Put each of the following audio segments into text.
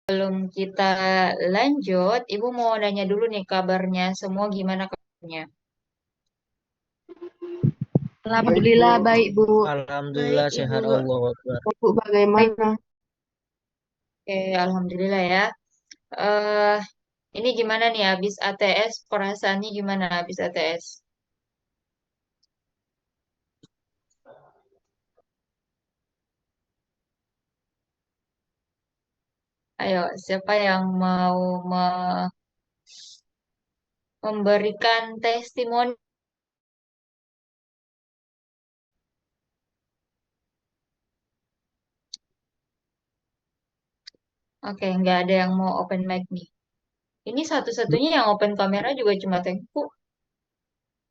Sebelum kita lanjut, Ibu mau nanya dulu nih kabarnya semua gimana kabarnya? Baik, Bu. Alhamdulillah baik Bu. Alhamdulillah Baik Ibu. sehat Allah Akbar. Ibu bagaimana? Oke, Alhamdulillah ya. eh ini gimana nih habis ATS? Perasaannya gimana habis ATS? Ayo, siapa yang mau memberikan testimoni? Oke, nggak ada yang mau open mic nih. Ini satu-satunya yang open kamera juga cuma Tengku.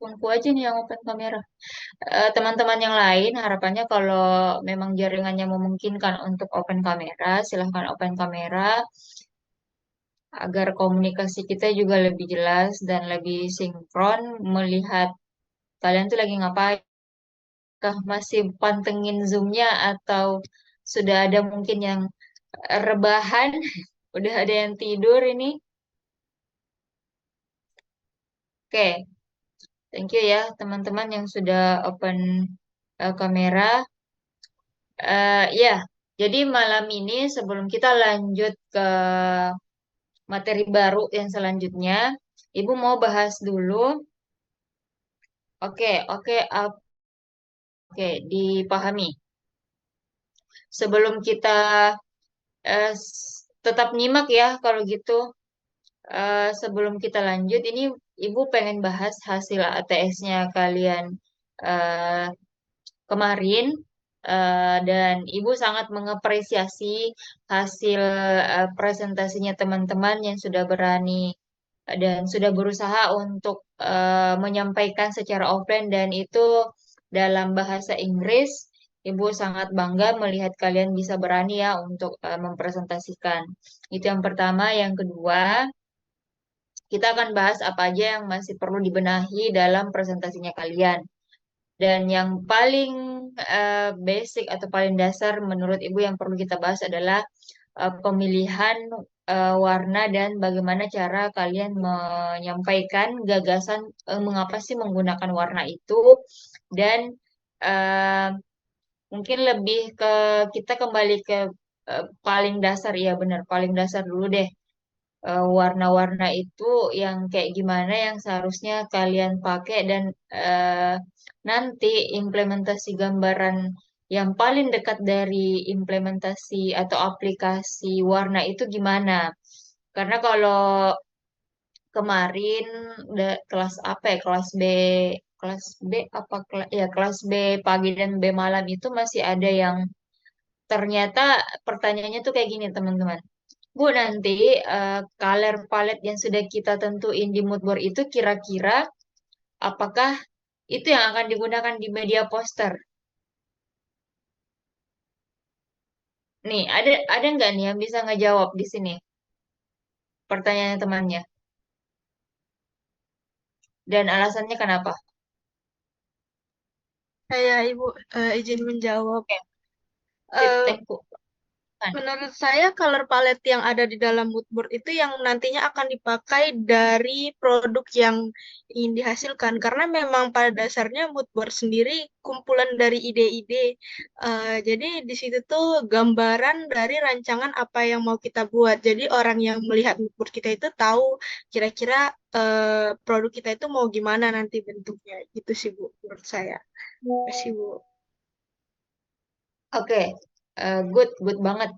Tengku aja nih yang open kamera. Teman-teman yang lain harapannya kalau memang jaringannya memungkinkan untuk open kamera, silahkan open kamera agar komunikasi kita juga lebih jelas dan lebih sinkron melihat kalian tuh lagi ngapain. Kah masih pantengin Zoom-nya atau sudah ada mungkin yang rebahan, udah ada yang tidur ini. Oke, thank you ya teman-teman yang sudah open kamera. Ya, jadi malam ini sebelum kita lanjut ke materi baru yang selanjutnya, Ibu mau bahas dulu. Oke, oke, oke, dipahami. Sebelum kita tetap nyimak ya, kalau gitu. Sebelum kita lanjut, ini Ibu pengen bahas hasil ATS-nya kalian eh, kemarin, dan Ibu sangat mengapresiasi hasil presentasinya teman-teman yang sudah berani dan sudah berusaha untuk menyampaikan secara offline dan itu dalam bahasa Inggris. Ibu sangat bangga melihat kalian bisa berani ya untuk mempresentasikan. Itu yang pertama. Yang kedua, kita akan bahas apa aja yang masih perlu dibenahi dalam presentasinya kalian. Dan yang paling basic atau paling dasar menurut Ibu yang perlu kita bahas adalah pemilihan warna dan bagaimana cara kalian menyampaikan gagasan mengapa sih menggunakan warna itu dan eh, mungkin lebih ke kita kembali ke paling dasar ya benar paling dasar dulu deh. Warna-warna itu yang kayak gimana yang seharusnya kalian pakai dan eh, nanti implementasi gambaran yang paling dekat dari implementasi atau aplikasi warna itu gimana? Karena kalau kemarin kelas apa ya kelas B apa ya kelas B pagi dan B malam itu masih ada yang ternyata pertanyaannya tuh kayak gini teman-teman. Bu, nanti color palette yang sudah kita tentuin di mood board itu kira-kira apakah itu yang akan digunakan di media poster? Nih, ada nggak nih yang bisa ngejawab di sini pertanyaan temannya? Dan alasannya kenapa? Saya Ibu izin menjawab. Oke, sip, Eh, thank you. Kan. Menurut saya color palette yang ada di dalam mood board itu yang nantinya akan dipakai dari produk yang ingin dihasilkan. Karena memang pada dasarnya mood board sendiri kumpulan dari ide-ide. Jadi di situ tuh gambaran dari rancangan apa yang mau kita buat. Jadi orang yang melihat mood board kita itu tahu kira-kira produk kita itu mau gimana nanti bentuknya. Gitu sih Bu, menurut saya. Terima kasih Bu. Oke, good, good banget.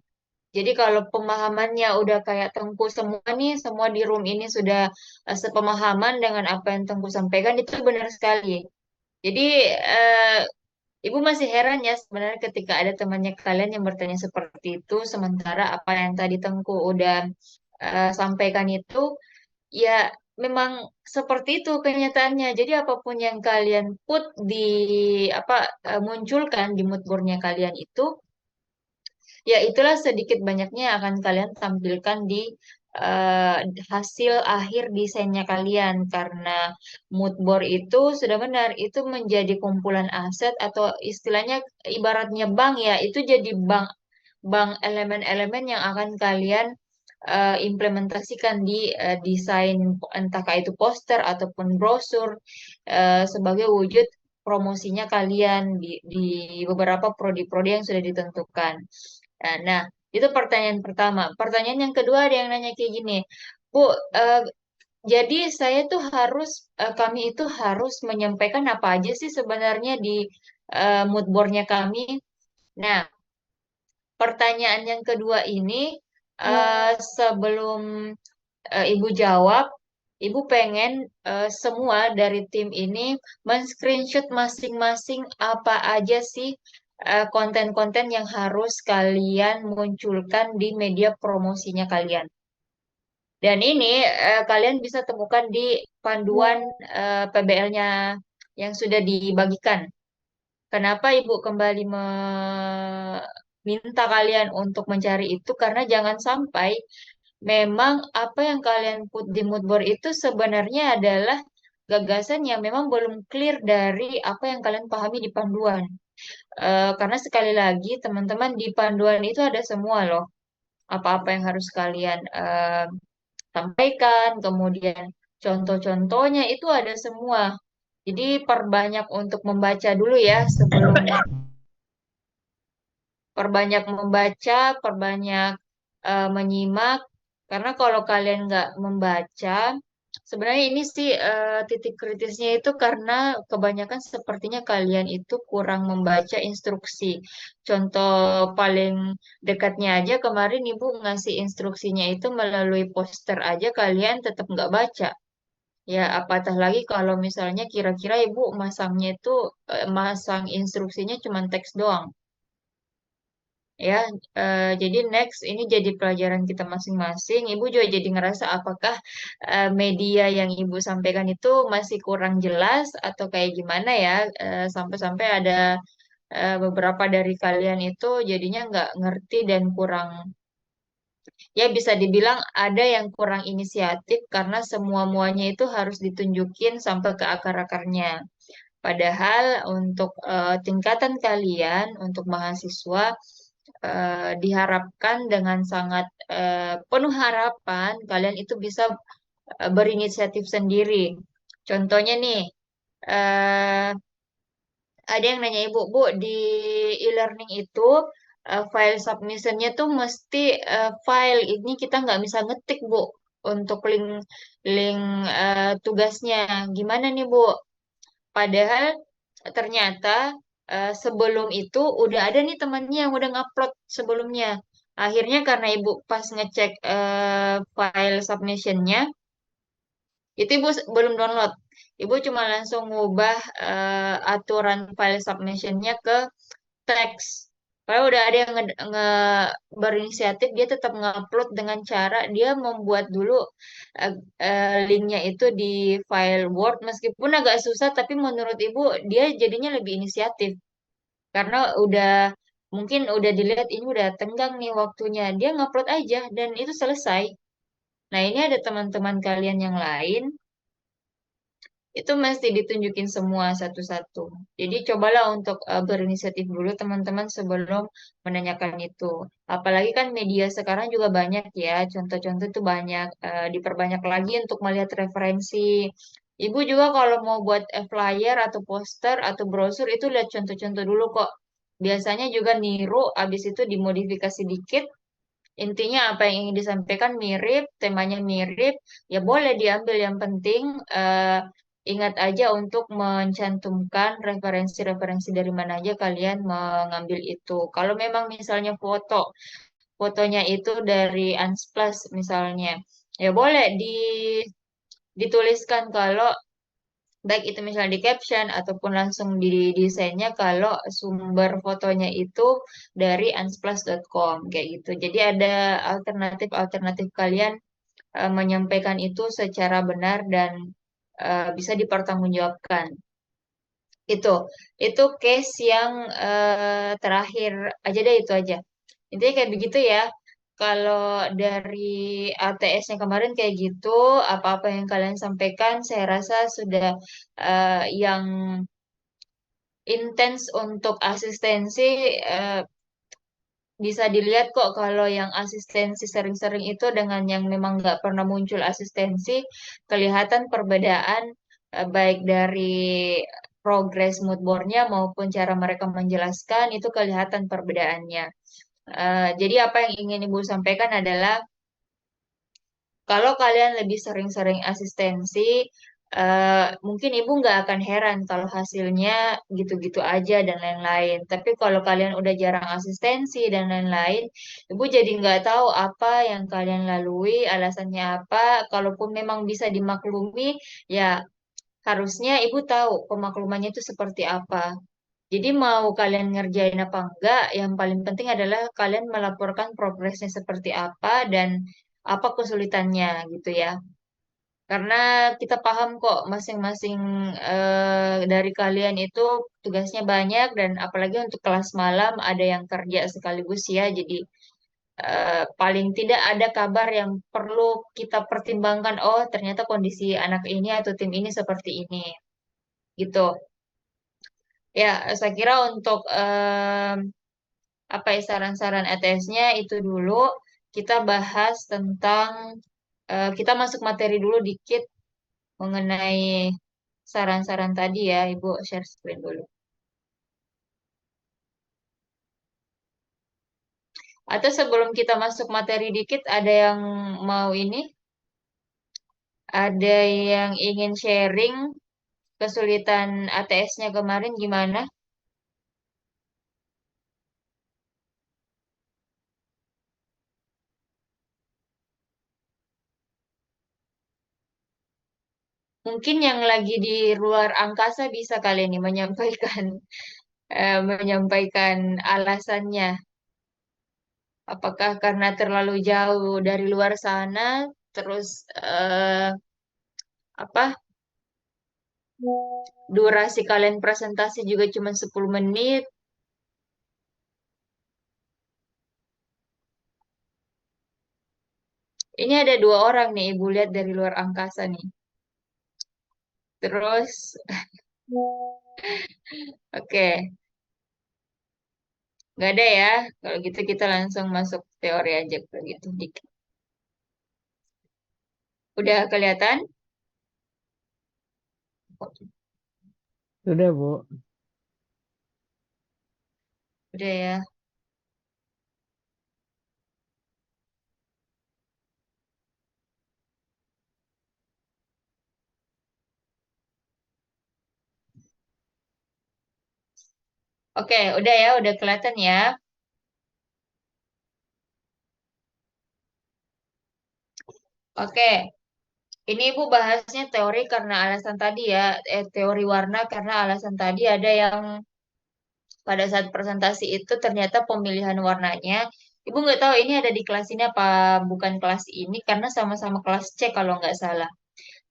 Jadi kalau pemahamannya udah kayak Tengku semua nih, semua di room ini sudah sepemahaman dengan apa yang Tengku sampaikan, itu benar sekali. Jadi eh, Ibu masih heran ya sebenarnya ketika ada temannya kalian yang bertanya seperti itu, sementara apa yang tadi Tengku udah sampaikan itu, ya memang seperti itu kenyataannya. Jadi apapun yang kalian put di apa munculkan di mood boardnya kalian itu, ya itulah sedikit banyaknya yang akan kalian tampilkan di eh, hasil akhir desainnya kalian karena mood board itu sudah benar itu menjadi kumpulan aset atau istilahnya ibaratnya bank ya itu jadi bank bank elemen-elemen yang akan kalian implementasikan di desain entahkah itu poster ataupun brosur sebagai wujud promosinya kalian di beberapa prodi-prodi yang sudah ditentukan. Nah, itu pertanyaan pertama. Pertanyaan yang kedua ada yang nanya kayak gini, Bu, jadi saya tuh kami itu harus menyampaikan apa aja sih sebenarnya di mood board-nya kami. Nah, pertanyaan yang kedua ini sebelum Ibu jawab, Ibu pengen semua dari tim ini men-screenshot masing-masing apa aja sih konten-konten yang harus kalian munculkan di media promosinya kalian. Dan ini kalian bisa temukan di panduan PBL-nya yang sudah dibagikan. Kenapa Ibu kembali meminta kalian untuk mencari itu? Karena jangan sampai memang apa yang kalian put di mood board itu sebenarnya adalah gagasan yang memang belum clear dari apa yang kalian pahami di panduan. Karena sekali lagi teman-teman di panduan itu ada semua loh. Apa-apa yang harus kalian sampaikan, kemudian contoh-contohnya itu ada semua. Jadi perbanyak untuk membaca dulu ya sebelum perbanyak membaca, perbanyak menyimak. Karena kalau kalian nggak membaca, sebenarnya ini sih titik kritisnya itu karena kebanyakan sepertinya kalian itu kurang membaca instruksi. Contoh paling dekatnya aja kemarin Ibu ngasih instruksinya itu melalui poster aja kalian tetap nggak baca. Ya, apatah lagi kalau misalnya kira-kira Ibu masangnya itu masang instruksinya cuma teks doang. Ya, jadi next ini jadi pelajaran kita masing-masing. Ibu juga jadi ngerasa apakah media yang Ibu sampaikan itu masih kurang jelas atau kayak gimana ya, sampai-sampai ada beberapa dari kalian itu jadinya nggak ngerti dan kurang, ya bisa dibilang ada yang kurang inisiatif karena semua-muanya itu harus ditunjukin sampai ke akar-akarnya. Padahal untuk tingkatan kalian, untuk mahasiswa, diharapkan dengan sangat penuh harapan kalian itu bisa berinisiatif sendiri. Contohnya nih, eh, ada yang nanya Ibu, Bu, di e-learning itu file submissionnya tuh mesti file ini kita nggak bisa ngetik, Bu, untuk link link tugasnya. Gimana nih, Bu? Padahal ternyata sebelum itu udah ada nih temannya yang udah ngupload sebelumnya. Akhirnya karena ibu pas ngecek file submissionnya, itu ibu belum download. Ibu cuma langsung ngubah aturan file submissionnya ke teks. Kalau udah ada yang berinisiatif, dia tetap ngupload dengan cara dia membuat dulu linknya itu di file Word, meskipun agak susah, tapi menurut Ibu dia jadinya lebih inisiatif karena mungkin udah dilihat ini udah tenggang nih waktunya, dia ngupload aja dan itu selesai. Nah ini ada teman-teman kalian yang lain itu mesti ditunjukin semua satu-satu. Jadi cobalah untuk berinisiatif dulu teman-teman sebelum menanyakan itu. Apalagi kan media sekarang juga banyak ya, contoh-contoh itu banyak. Diperbanyak lagi untuk melihat referensi. Ibu juga kalau mau buat flyer atau poster atau brosur itu lihat contoh-contoh dulu kok. Biasanya juga niru, habis itu dimodifikasi dikit. Intinya apa yang ingin disampaikan mirip, temanya mirip, ya boleh diambil. Yang penting ingat aja untuk mencantumkan referensi-referensi dari mana aja kalian mengambil itu. Kalau memang misalnya fotonya itu dari Unsplash misalnya, ya boleh dituliskan kalau baik itu misalnya di caption ataupun langsung di desainnya kalau sumber fotonya itu dari unsplash.com kayak gitu. Jadi ada alternatif-alternatif kalian menyampaikan itu secara benar dan bisa dipertanggungjawabkan. Itu itu case yang terakhir aja deh itu aja. Intinya kayak begitu ya. Kalau dari ATS-nya kemarin kayak gitu, apa-apa yang kalian sampaikan, saya rasa sudah yang intens untuk asistensi bisa dilihat kok kalau yang asistensi sering-sering itu dengan yang memang nggak pernah muncul asistensi, kelihatan perbedaan baik dari progres mood board-nya maupun cara mereka menjelaskan itu kelihatan perbedaannya. Jadi apa yang ingin Ibu sampaikan adalah kalau kalian lebih sering-sering asistensi, mungkin ibu nggak akan heran kalau hasilnya gitu-gitu aja dan lain-lain. Tapi kalau kalian udah jarang asistensi dan lain-lain, ibu jadi nggak tahu apa yang kalian lalui, alasannya apa. Kalaupun memang bisa dimaklumi, ya harusnya ibu tahu pemaklumannya itu seperti apa. Jadi mau kalian ngerjain apa enggak, yang paling penting adalah kalian melaporkan progresnya seperti apa dan apa kesulitannya gitu ya. Karena kita paham kok masing-masing dari kalian itu tugasnya banyak dan apalagi untuk kelas malam ada yang kerja sekaligus ya. Jadi paling tidak ada kabar yang perlu kita pertimbangkan. Oh, ternyata kondisi anak ini atau tim ini seperti ini gitu. Ya, saya kira untuk apa ya saran-saran ETS-nya itu dulu kita bahas tentang kita masuk materi dulu dikit mengenai saran-saran tadi ya, Ibu share screen dulu. Atau sebelum kita masuk materi dikit, ada yang mau ini, ada yang ingin sharing kesulitan ATS-nya kemarin gimana? Mungkin yang lagi di luar angkasa bisa kali ini menyampaikan menyampaikan alasannya. Apakah karena terlalu jauh dari luar sana, terus apa durasi kalian presentasi juga cuma 10 menit. Ini ada dua orang nih, Ibu lihat dari luar angkasa nih. Terus, oke, nggak ada ya. Kalau gitu kita langsung masuk teori aja kalau gitu. Udah kelihatan? Sudah, Bu. Udah ya. Oke, udah ya, udah kelihatan ya. Oke, ini Ibu bahasnya teori karena alasan tadi ya, teori warna karena alasan tadi ada yang pada saat presentasi itu ternyata pemilihan warnanya, Ibu nggak tahu ini ada di kelas ini apa bukan kelas ini karena sama-sama kelas C kalau nggak salah.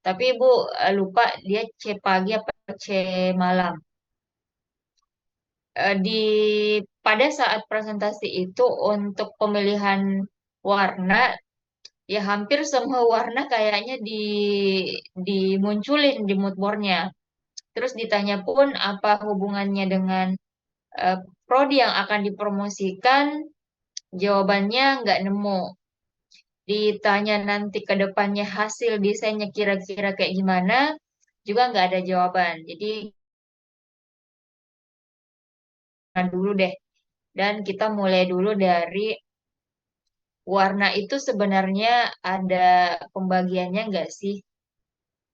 Tapi Ibu lupa dia C pagi apa C malam. Di pada saat presentasi itu untuk pemilihan warna ya hampir semua warna kayaknya dimunculin di mood board-nya. Terus ditanya pun apa hubungannya dengan eh, prodi yang akan dipromosikan, jawabannya nggak nemu. Ditanya nanti ke depannya hasil desainnya kira-kira kayak gimana, juga nggak ada jawaban. Jadi nah dulu deh. Dan kita mulai dulu dari warna itu sebenarnya ada pembagiannya nggak sih?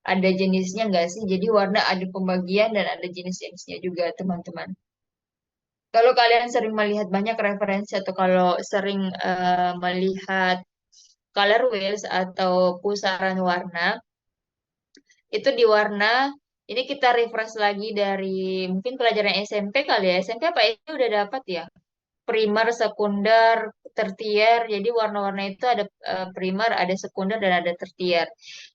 Ada jenisnya nggak sih? Jadi warna ada pembagian dan ada jenis-jenisnya juga, teman-teman. Kalau kalian sering melihat banyak referensi atau kalau sering melihat color wheels atau pusaran warna, itu di warna, ini kita refresh lagi dari mungkin pelajaran SMP kali ya. SMP apa itu udah dapat ya? Primer, sekunder, tertier. Jadi warna-warna itu ada primer, ada sekunder, dan ada tertier.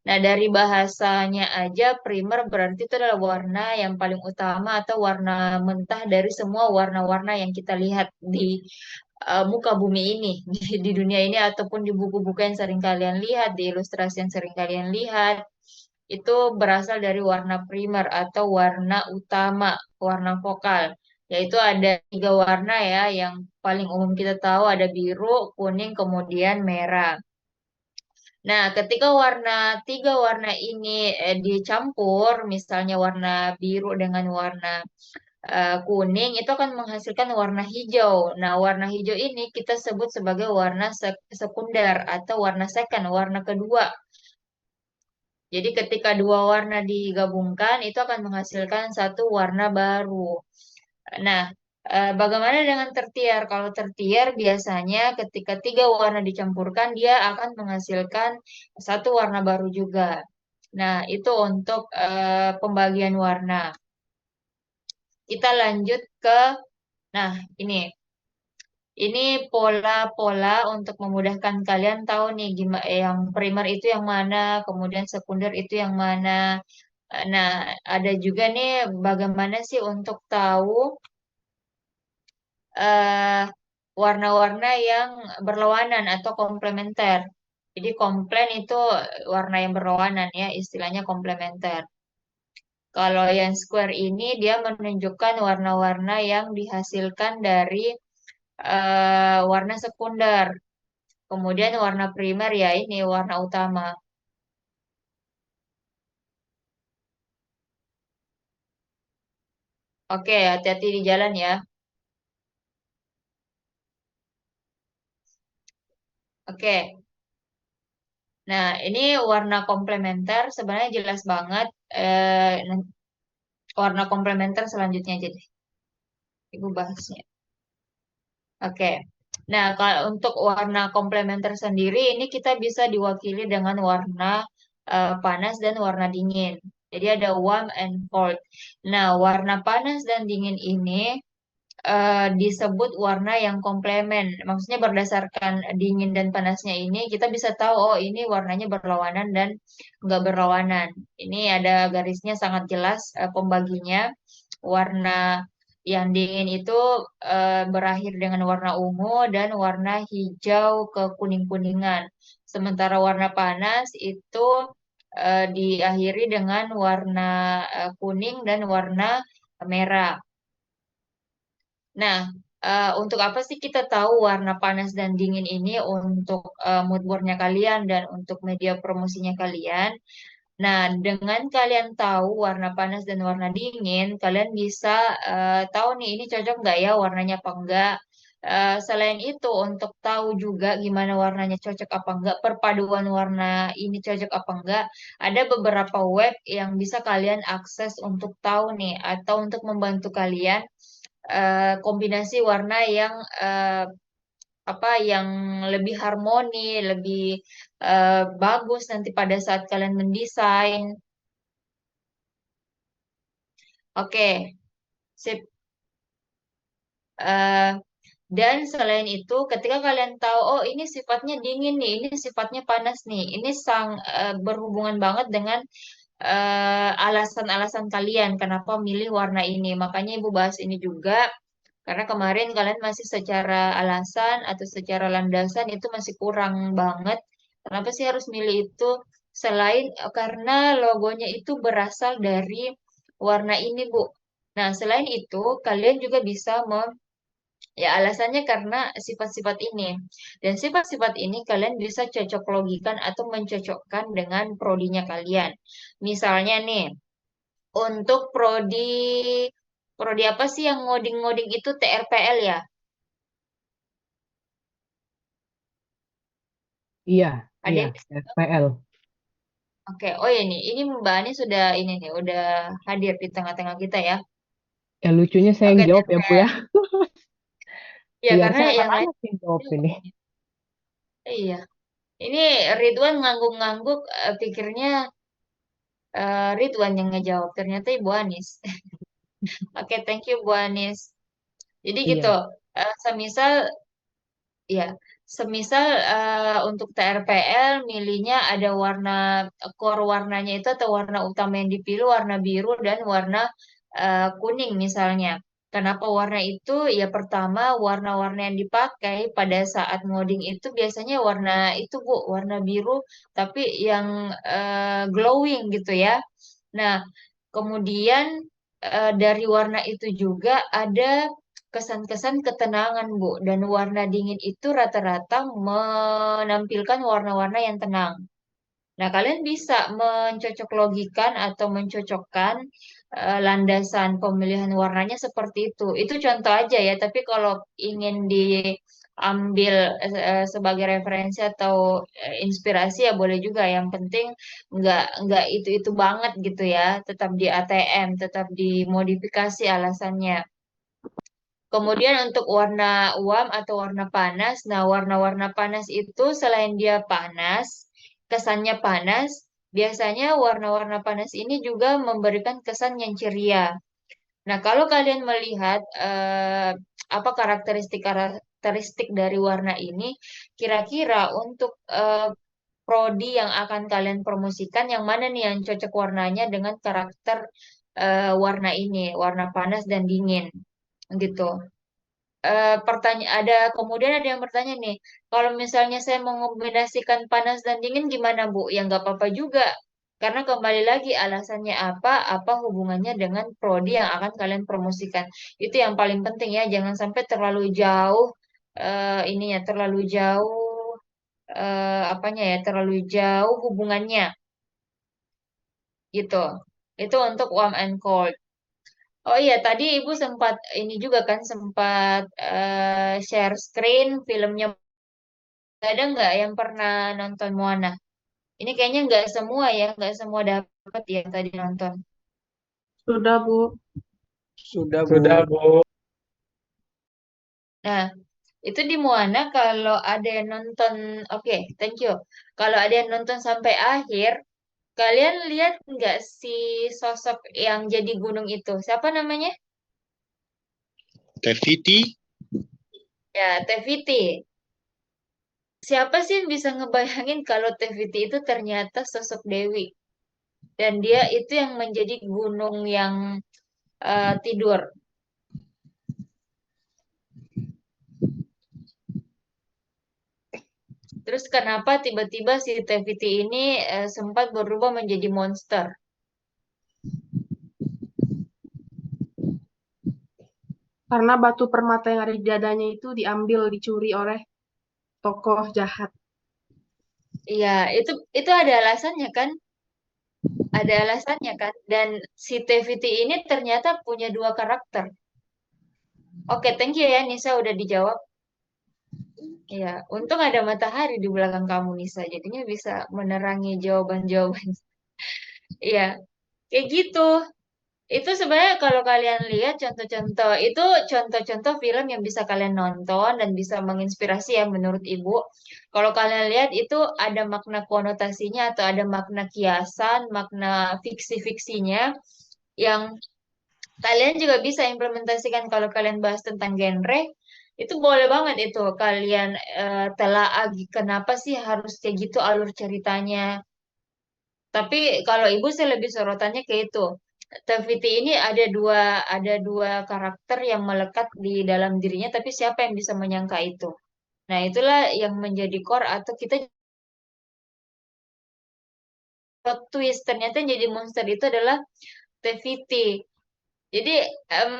Nah, dari bahasanya aja primer berarti itu adalah warna yang paling utama atau warna mentah dari semua warna-warna yang kita lihat di muka bumi ini, di dunia ini ataupun di buku-buku yang sering kalian lihat, di ilustrasi yang sering kalian lihat. Itu berasal dari warna primer atau warna utama, warna vokal. yaitu ada tiga warna ya, yang paling umum kita tahu ada biru, kuning, kemudian merah. Nah, ketika tiga warna ini dicampur, misalnya warna biru dengan warna kuning, itu akan menghasilkan warna hijau. Nah, warna hijau ini kita sebut sebagai warna sekunder atau warna second, warna kedua. Jadi ketika dua warna digabungkan, itu akan menghasilkan satu warna baru. Nah, bagaimana dengan tertiar? Kalau tertiar biasanya ketika tiga warna dicampurkan, dia akan menghasilkan satu warna baru juga. Nah, itu untuk pembagian warna. Kita lanjut ke, nah ini. Ini pola-pola untuk memudahkan kalian tahu nih gimana yang primer itu yang mana, kemudian sekunder itu yang mana. Nah, ada juga nih bagaimana sih untuk tahu eh, warna-warna yang berlawanan atau komplementer. Jadi komplen itu warna yang berlawanan ya, istilahnya komplementer. Kalau yang square ini dia menunjukkan warna-warna yang dihasilkan dari warna sekunder. Kemudian warna primer ya ini warna utama. Oke, hati-hati di jalan ya. Oke. Nah, ini warna komplementer sebenarnya jelas banget. Warna komplementer selanjutnya aja deh. Ibu bahasnya. Oke. Nah, kalau untuk warna komplementer sendiri ini kita bisa diwakili dengan warna panas dan warna dingin. Jadi ada warm and cold. Nah, warna panas dan dingin ini disebut warna yang komplemen. Maksudnya berdasarkan dingin dan panasnya ini kita bisa tahu oh ini warnanya berlawanan dan nggak berlawanan. Ini ada garisnya sangat jelas pembaginya. Warna yang dingin itu berakhir dengan warna ungu dan warna hijau ke kuning-kuningan. Sementara warna panas itu diakhiri dengan warna kuning dan warna merah. Nah, untuk apa sih kita tahu warna panas dan dingin ini untuk mood boardnya kalian dan untuk media promosinya kalian? Nah, dengan kalian tahu warna panas dan warna dingin, kalian bisa tahu nih ini cocok nggak ya warnanya apa enggak. Selain itu, untuk tahu juga gimana warnanya cocok apa enggak, perpaduan warna ini cocok apa enggak, ada beberapa web yang bisa kalian akses untuk tahu nih, atau untuk membantu kalian kombinasi warna yang eh, yang lebih harmoni, lebih bagus nanti pada saat kalian mendesain. Oke, sip. Eh, dan selain itu, ketika kalian tahu, oh ini sifatnya dingin nih, ini sifatnya panas nih, ini berhubungan banget dengan alasan-alasan kalian kenapa milih warna ini. Makanya Ibu bahas ini juga karena kemarin kalian masih secara alasan atau secara landasan itu masih kurang banget. Kenapa sih harus milih itu? Selain karena logonya itu berasal dari warna ini, Bu. Nah, selain itu, kalian juga bisa ya alasannya karena sifat-sifat ini. Dan sifat-sifat ini kalian bisa cocok logikan atau mencocokkan dengan prodinya kalian. Misalnya nih, untuk prodi apa sih yang ngoding-ngoding itu TRPL ya? Iya, Ada iya, yang FPL. Oke, oh ya nih, ini Mbak Ani sudah ini nih, udah hadir di tengah-tengah kita ya. Ya lucunya saya yang Oke, jawab ya Bu ya. TRPL. Ya, Biar karena saya yang lain anak-anak yang jawab ini. iya. Ini Ridwan ngangguk-ngangguk pikirnya Ridwan yang ngejawab. Ternyata Ibu Anis. Oke, thank you Bu Anis. Jadi gitu, Iya. semisal ya, semisal untuk TRPL milihnya ada core warnanya itu atau warna utama yang dipilih warna biru dan warna kuning misalnya. Kenapa warna itu? Ya pertama warna-warna yang dipakai pada saat ngoding itu biasanya warna itu Bu, warna biru tapi yang glowing gitu ya. Nah, kemudian dari warna itu juga ada kesan-kesan ketenangan, Bu. Dan warna dingin itu rata-rata menampilkan warna-warna yang tenang. Nah, kalian bisa mencocok logikan atau mencocokkan landasan pemilihan warnanya seperti itu. Itu contoh aja ya, tapi kalau ingin diambil sebagai referensi atau inspirasi ya boleh juga. Yang penting nggak itu-itu banget gitu ya. Tetap di ATM, tetap dimodifikasi alasannya. Kemudian untuk warna uam atau warna panas, nah warna-warna panas itu selain dia panas, kesannya panas, biasanya warna-warna panas ini juga memberikan kesan yang ceria. Nah, kalau kalian melihat apa karakteristik dari warna ini, kira-kira untuk prodi yang akan kalian promosikan, yang mana nih yang cocok warnanya dengan karakter warna ini, warna panas dan dingin, gitu. Kemudian ada yang bertanya nih, kalau misalnya saya mengombinasikan panas dan dingin gimana Bu? Ya nggak apa-apa juga, karena kembali lagi alasannya apa hubungannya dengan prodi yang akan kalian promosikan. Itu yang paling penting ya, jangan sampai terlalu jauh ininya, terlalu jauh apanya ya, terlalu jauh hubungannya gitu. Itu untuk warm and cold. Oh iya, tadi Ibu sempat ini juga kan sempat share screen filmnya. Ada nggak yang pernah nonton Moana? Ini kayaknya nggak semua ya, nggak semua dapat ya tadi nonton. Sudah, Bu. Sudah, Sudah, Bu. Bu. Nah, itu di Moana kalau ada yang nonton, oke, thank you. Kalau ada yang nonton sampai akhir, kalian lihat nggak si sosok yang jadi gunung itu? Siapa namanya? Teviti, Ya, Teviti. Siapa sih yang bisa ngebayangin kalau Teviti itu ternyata sosok Dewi? Dan dia itu yang menjadi gunung yang tidur. Terus kenapa tiba-tiba si Teviti ini sempat berubah menjadi monster? Karena batu permata yang ada di dadanya itu diambil, dicuri oleh tokoh jahat. Iya, itu ada alasannya kan? Ada alasannya kan? Dan si Teviti ini ternyata punya dua karakter. Oke, thank you ya Nisa udah dijawab. Iya, untung ada matahari di belakang kamu Nisa, jadinya bisa menerangi jawaban-jawaban. Iya, kayak gitu. Itu sebenarnya kalau kalian lihat contoh-contoh, itu contoh-contoh film yang bisa kalian nonton dan bisa menginspirasi ya menurut Ibu. Kalau kalian lihat itu ada makna konotasinya atau ada makna kiasan, makna fiksi-fiksinya yang kalian juga bisa implementasikan kalau kalian bahas tentang genre. Itu boleh banget itu kalian telaah kenapa sih harus kayak gitu alur ceritanya. Tapi kalau ibu saya lebih sorotannya ke itu. Teviti ini ada dua karakter yang melekat di dalam dirinya, tapi siapa yang bisa menyangka itu? Nah, itulah yang menjadi core atau kita plot twist. Ternyata yang jadi monster itu adalah Teviti. Jadi em,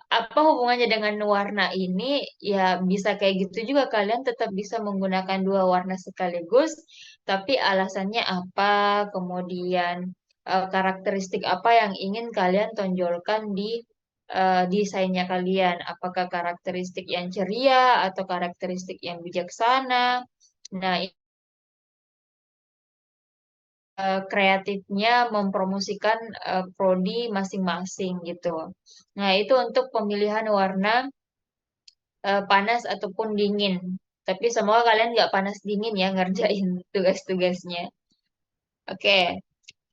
apa hubungannya dengan warna ini? Ya bisa kayak gitu juga kalian tetap bisa menggunakan dua warna sekaligus, tapi alasannya apa? Kemudian karakteristik apa yang ingin kalian tonjolkan di desainnya kalian? Apakah karakteristik yang ceria atau karakteristik yang bijaksana? Nah, kreatifnya mempromosikan prodi masing-masing gitu. Nah, itu untuk pemilihan warna panas ataupun dingin. Tapi semoga kalian nggak panas dingin ya ngerjain tugas-tugasnya. Oke,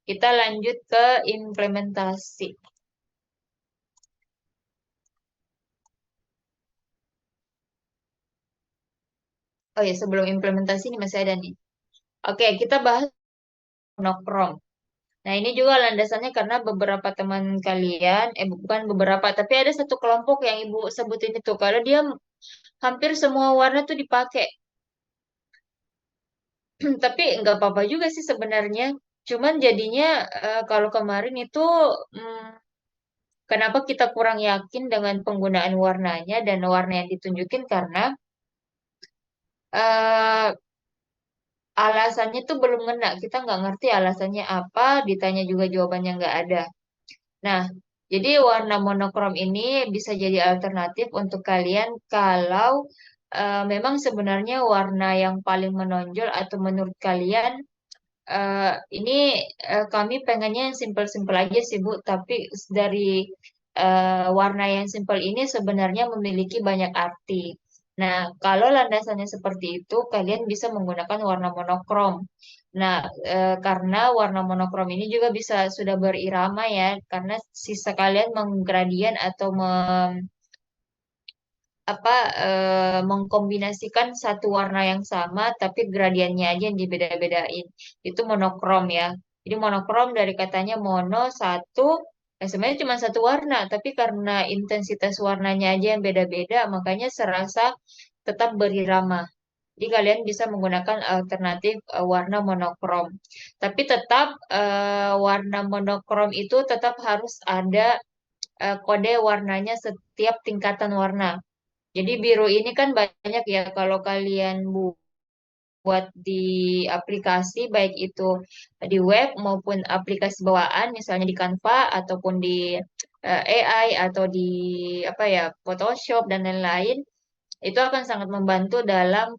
kita lanjut ke implementasi. Oh ya, sebelum implementasi ini masih ada nih. Oke, kita bahas monokrom. Nah, ini juga landasannya karena beberapa teman kalian, bukan beberapa, tapi ada satu kelompok yang Ibu sebutin itu. Kalau dia hampir semua warna tuh dipakai. Tapi nggak apa-apa juga sih sebenarnya. Cuman jadinya kalau kemarin itu mm, Kenapa kita kurang yakin dengan penggunaan warnanya dan warna yang ditunjukin karena eh, alasannya tuh belum ngena. Kita nggak ngerti alasannya apa, ditanya juga jawabannya nggak ada. Nah, jadi warna monokrom ini bisa jadi alternatif untuk kalian kalau memang sebenarnya warna yang paling menonjol atau menurut kalian eh, ini kami pengennya yang simpel-simpel aja sih Bu, tapi dari warna yang simpel ini sebenarnya memiliki banyak arti. Nah, kalau landasannya seperti itu, kalian bisa menggunakan warna monokrom. Nah, karena warna monokrom ini juga bisa sudah berirama ya, karena sisa kalian menggradien atau apa mengkombinasikan satu warna yang sama tapi gradiennya aja yang dibeda-bedain. Itu monokrom ya. Jadi monokrom dari katanya mono satu, sebenarnya cuma satu warna, tapi karena intensitas warnanya aja yang beda-beda, makanya serasa tetap berirama. Jadi kalian bisa menggunakan alternatif warna monokrom. Tapi tetap warna monokrom itu tetap harus ada kode warnanya setiap tingkatan warna. Jadi biru ini kan banyak ya kalau kalian buat di aplikasi baik itu di web maupun aplikasi bawaan misalnya di Canva ataupun di AI atau di apa ya Photoshop dan lain-lain itu akan sangat membantu dalam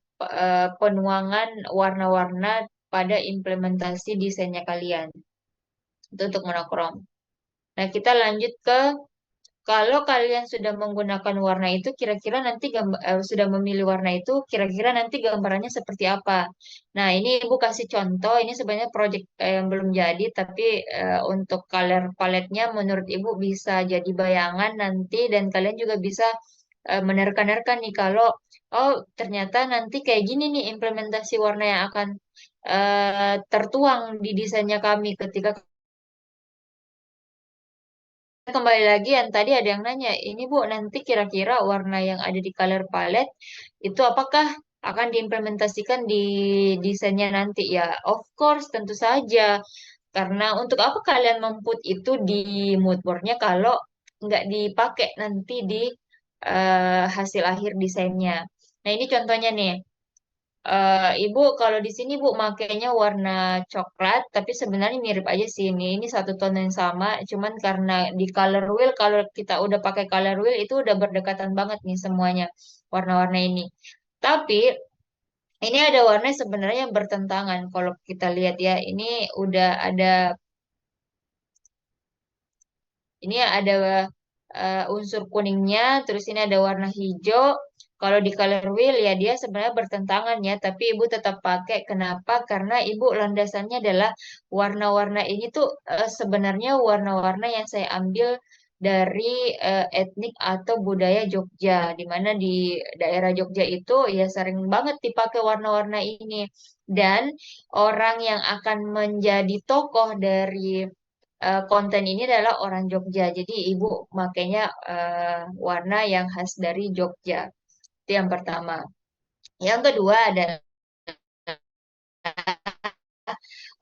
penuangan warna-warna pada implementasi desainnya kalian. Itu untuk monokrom. Nah, kita lanjut ke kalau kalian sudah menggunakan warna itu, kira-kira nanti sudah memilih warna itu, kira-kira nanti gambarannya seperti apa? Nah, ini Ibu kasih contoh, ini sebenarnya project yang belum jadi, tapi untuk color paletnya menurut Ibu bisa jadi bayangan nanti, dan kalian juga bisa menerka-nerka nih kalau, oh ternyata nanti kayak gini nih implementasi warna yang akan tertuang di desainnya kami ketika kembali lagi yang tadi ada yang nanya, ini Bu, nanti kira-kira warna yang ada di color palette itu apakah akan diimplementasikan di desainnya nanti? Ya, of course, tentu saja. Karena untuk apa kalian memput itu di mood boardnya kalau nggak dipakai nanti di hasil akhir desainnya. Nah, ini contohnya nih. Ibu kalau di sini Bu makainya warna coklat, tapi sebenarnya mirip aja sih ini. Ini satu tone yang sama, cuman karena di color wheel kalau kita udah pakai color wheel itu udah berdekatan banget nih semuanya warna-warna ini. Tapi ini ada warna yang sebenarnya bertentangan. Kalau kita lihat ya, udah ada ini ada unsur kuningnya, terus ini ada warna hijau. Kalau di color wheel ya dia sebenarnya bertentangan ya, tapi ibu tetap pakai. Kenapa? Karena ibu landasannya adalah warna-warna ini tuh sebenarnya warna-warna yang saya ambil dari etnik atau budaya Jogja, di mana di daerah Jogja itu ya sering banget dipakai warna-warna ini. Dan orang yang akan menjadi tokoh dari konten ini adalah orang Jogja. Jadi ibu makainya warna yang khas dari Jogja. Itu yang pertama. Yang kedua adalah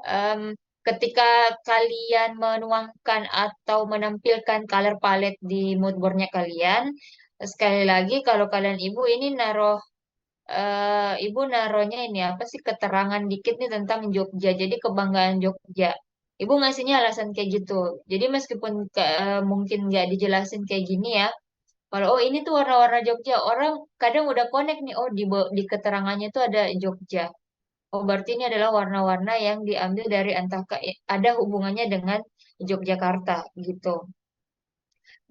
em, ketika kalian menuangkan atau menampilkan color palette di mood boardnya kalian, sekali lagi kalau kalian ibu ini naruh ibu naruhnya ini apa sih keterangan dikit nih tentang Jogja. Jadi kebanggaan Jogja. Ibu ngasihnya alasan kayak gitu. Jadi meskipun mungkin nggak dijelasin kayak gini ya, kalau oh ini tuh warna-warna Jogja, orang kadang udah connect nih, oh di keterangannya tuh ada Jogja. Oh berarti ini adalah warna-warna yang diambil dari entah ada hubungannya dengan Yogyakarta gitu.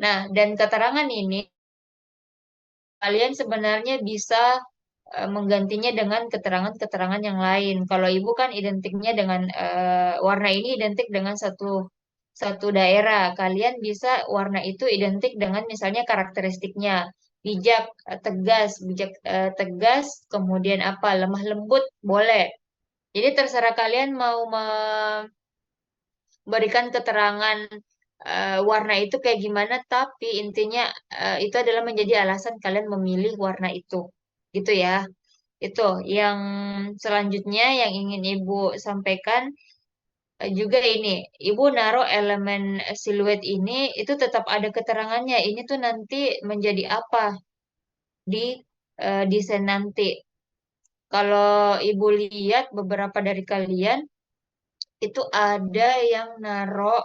Nah, dan keterangan ini kalian sebenarnya bisa menggantinya dengan keterangan-keterangan yang lain. Kalau ibu kan identiknya dengan warna ini identik dengan satu satu daerah. Kalian bisa warna itu identik dengan misalnya karakteristiknya bijak, tegas, kemudian apa lemah lembut boleh. Jadi terserah kalian mau memberikan keterangan warna itu kayak gimana, tapi intinya itu adalah menjadi alasan kalian memilih warna itu. Gitu ya. Itu yang selanjutnya yang ingin Ibu sampaikan Juga ini, Ibu naruh elemen siluet ini itu tetap ada keterangannya. Ini tuh nanti menjadi apa di desain nanti. Kalau Ibu lihat beberapa dari kalian itu ada yang naruh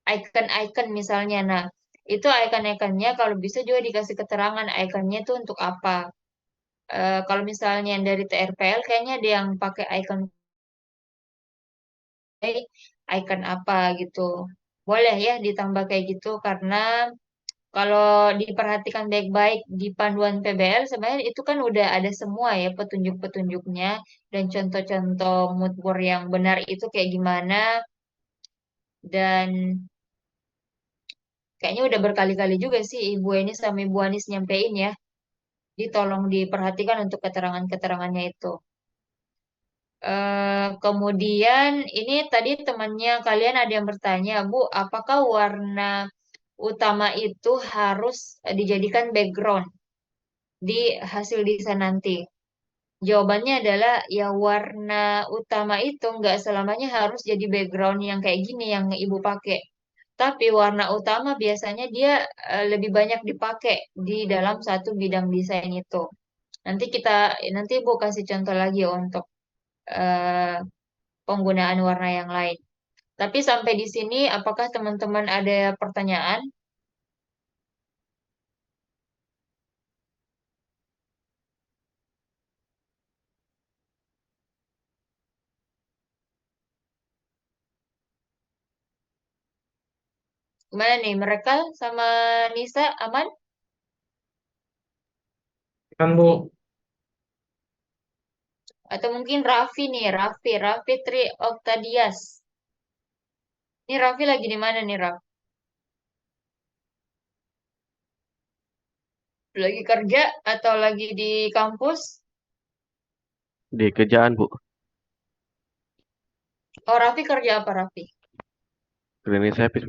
icon-icon misalnya. Nah, itu icon-iconnya kalau bisa juga dikasih keterangan iconnya itu untuk apa. Kalau misalnya yang dari TRPL kayaknya ada yang pakai icon icon apa gitu. Boleh ya ditambah kayak gitu karena kalau diperhatikan baik-baik di panduan PBL sebenarnya itu kan udah ada semua ya petunjuk-petunjuknya dan contoh-contoh mood board yang benar itu kayak gimana dan kayaknya udah berkali-kali juga sih Ibu ini sama Ibu Anis nyampein ya. Ditolong diperhatikan untuk keterangan-keterangannya itu. Kemudian ini tadi temannya kalian ada yang bertanya, Bu, apakah warna utama itu harus dijadikan background di hasil desain nanti? Jawabannya adalah ya warna utama itu nggak selamanya harus jadi background yang kayak gini yang Ibu pakai. Tapi warna utama biasanya dia lebih banyak dipakai di dalam satu bidang desain itu. Nanti Ibu kasih contoh lagi untuk eh, penggunaan warna yang lain. Tapi sampai di sini, apakah teman-teman ada pertanyaan? Gimana nih, mereka sama Nisa aman? Kan Bu, Atau mungkin Raffi nih, Raffi Tri Oktadias. Ini Raffi lagi di mana nih, Raff? Lagi kerja atau lagi di kampus? Di kerjaan, Bu. Oh, Raffi kerja apa, Raffi? Cleaning service.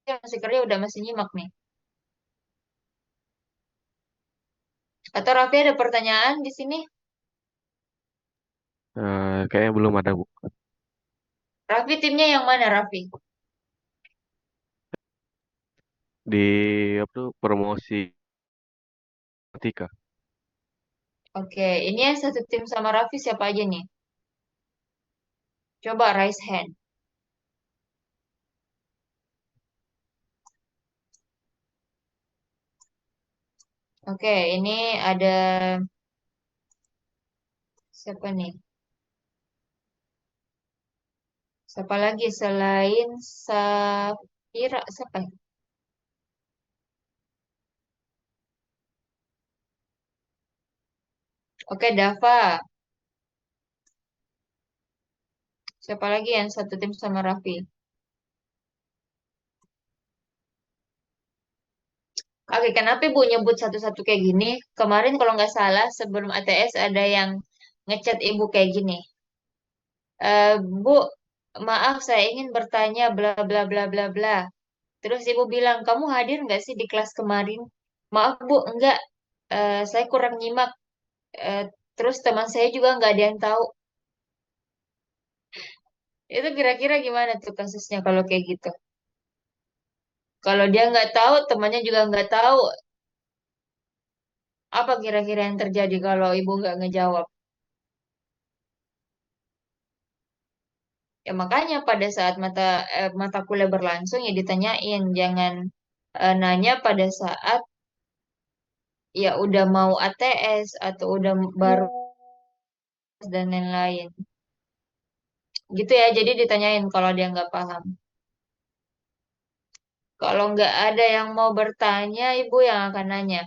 Dia masih kerja, udah masih nyimak nih. Atau Raffi ada pertanyaan di sini? Kayaknya belum ada, Bu. Raffi timnya yang mana, Raffi? Di apa tuh promosi Tika. Oke, ini yang satu tim sama Raffi siapa aja nih? Coba raise hand. Oke, ini ada siapa nih? Siapa lagi selain Safira? Siapa ya? Oke, Dava. Siapa lagi yang satu tim sama Raffi? Oke, kenapa Ibu nyebut satu-satu kayak gini? Kemarin kalau nggak salah sebelum ATS ada yang ngechat Ibu kayak gini. Bu, maaf saya ingin bertanya bla bla bla bla bla. Terus Ibu bilang, kamu hadir nggak sih di kelas kemarin? Maaf Bu, enggak. Saya kurang nyimak. Eh, terus teman saya juga nggak ada yang tahu. Itu kira-kira gimana tuh kasusnya kalau kayak gitu? Kalau dia nggak tahu, temannya juga nggak tahu, apa kira-kira yang terjadi kalau ibu nggak ngejawab? Ya makanya pada saat mata kuliah berlangsung ya ditanyain, jangan nanya pada saat ya udah mau ATS atau udah baru dan lain-lain. Gitu ya, jadi ditanyain kalau dia nggak paham. Kalau nggak ada yang mau bertanya, ibu yang akan nanya.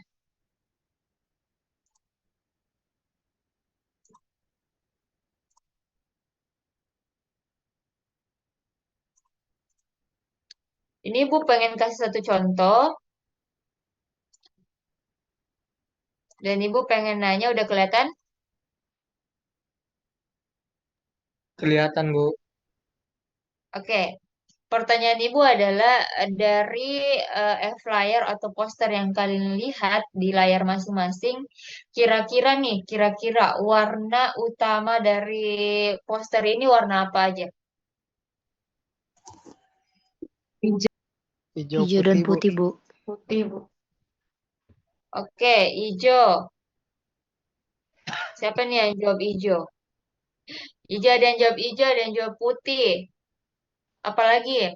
Ini ibu pengen kasih satu contoh dan ibu pengen nanya udah kelihatan? Kelihatan, Bu. Oke. pertanyaan Ibu adalah dari flyer atau poster yang kalian lihat di layar masing-masing, kira-kira warna utama dari poster ini warna apa aja? Hijau Hijau dan putih, Bu. putih, Bu. Putih, Bu. Oke, hijau. Siapa nih yang jawab hijau? Hijau, ada yang jawab hijau, ada yang jawab putih. Apalagi?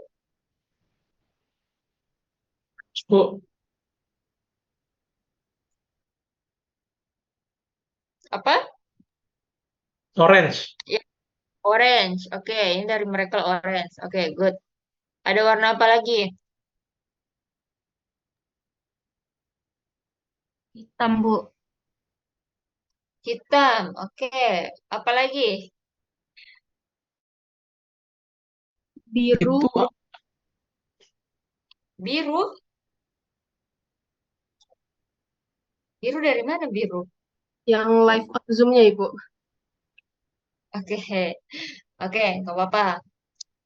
Bu, Apa? orange. Ya, orange. Oke, ini dari mereka orange. Oke, good. Ada warna apa lagi? Hitam, Bu. Hitam. Oke. Apa lagi? Biru, Itu Biru. Biru dari mana biru? yang live on Zoom-nya, Ibu. Oke. Oke, nggak apa-apa.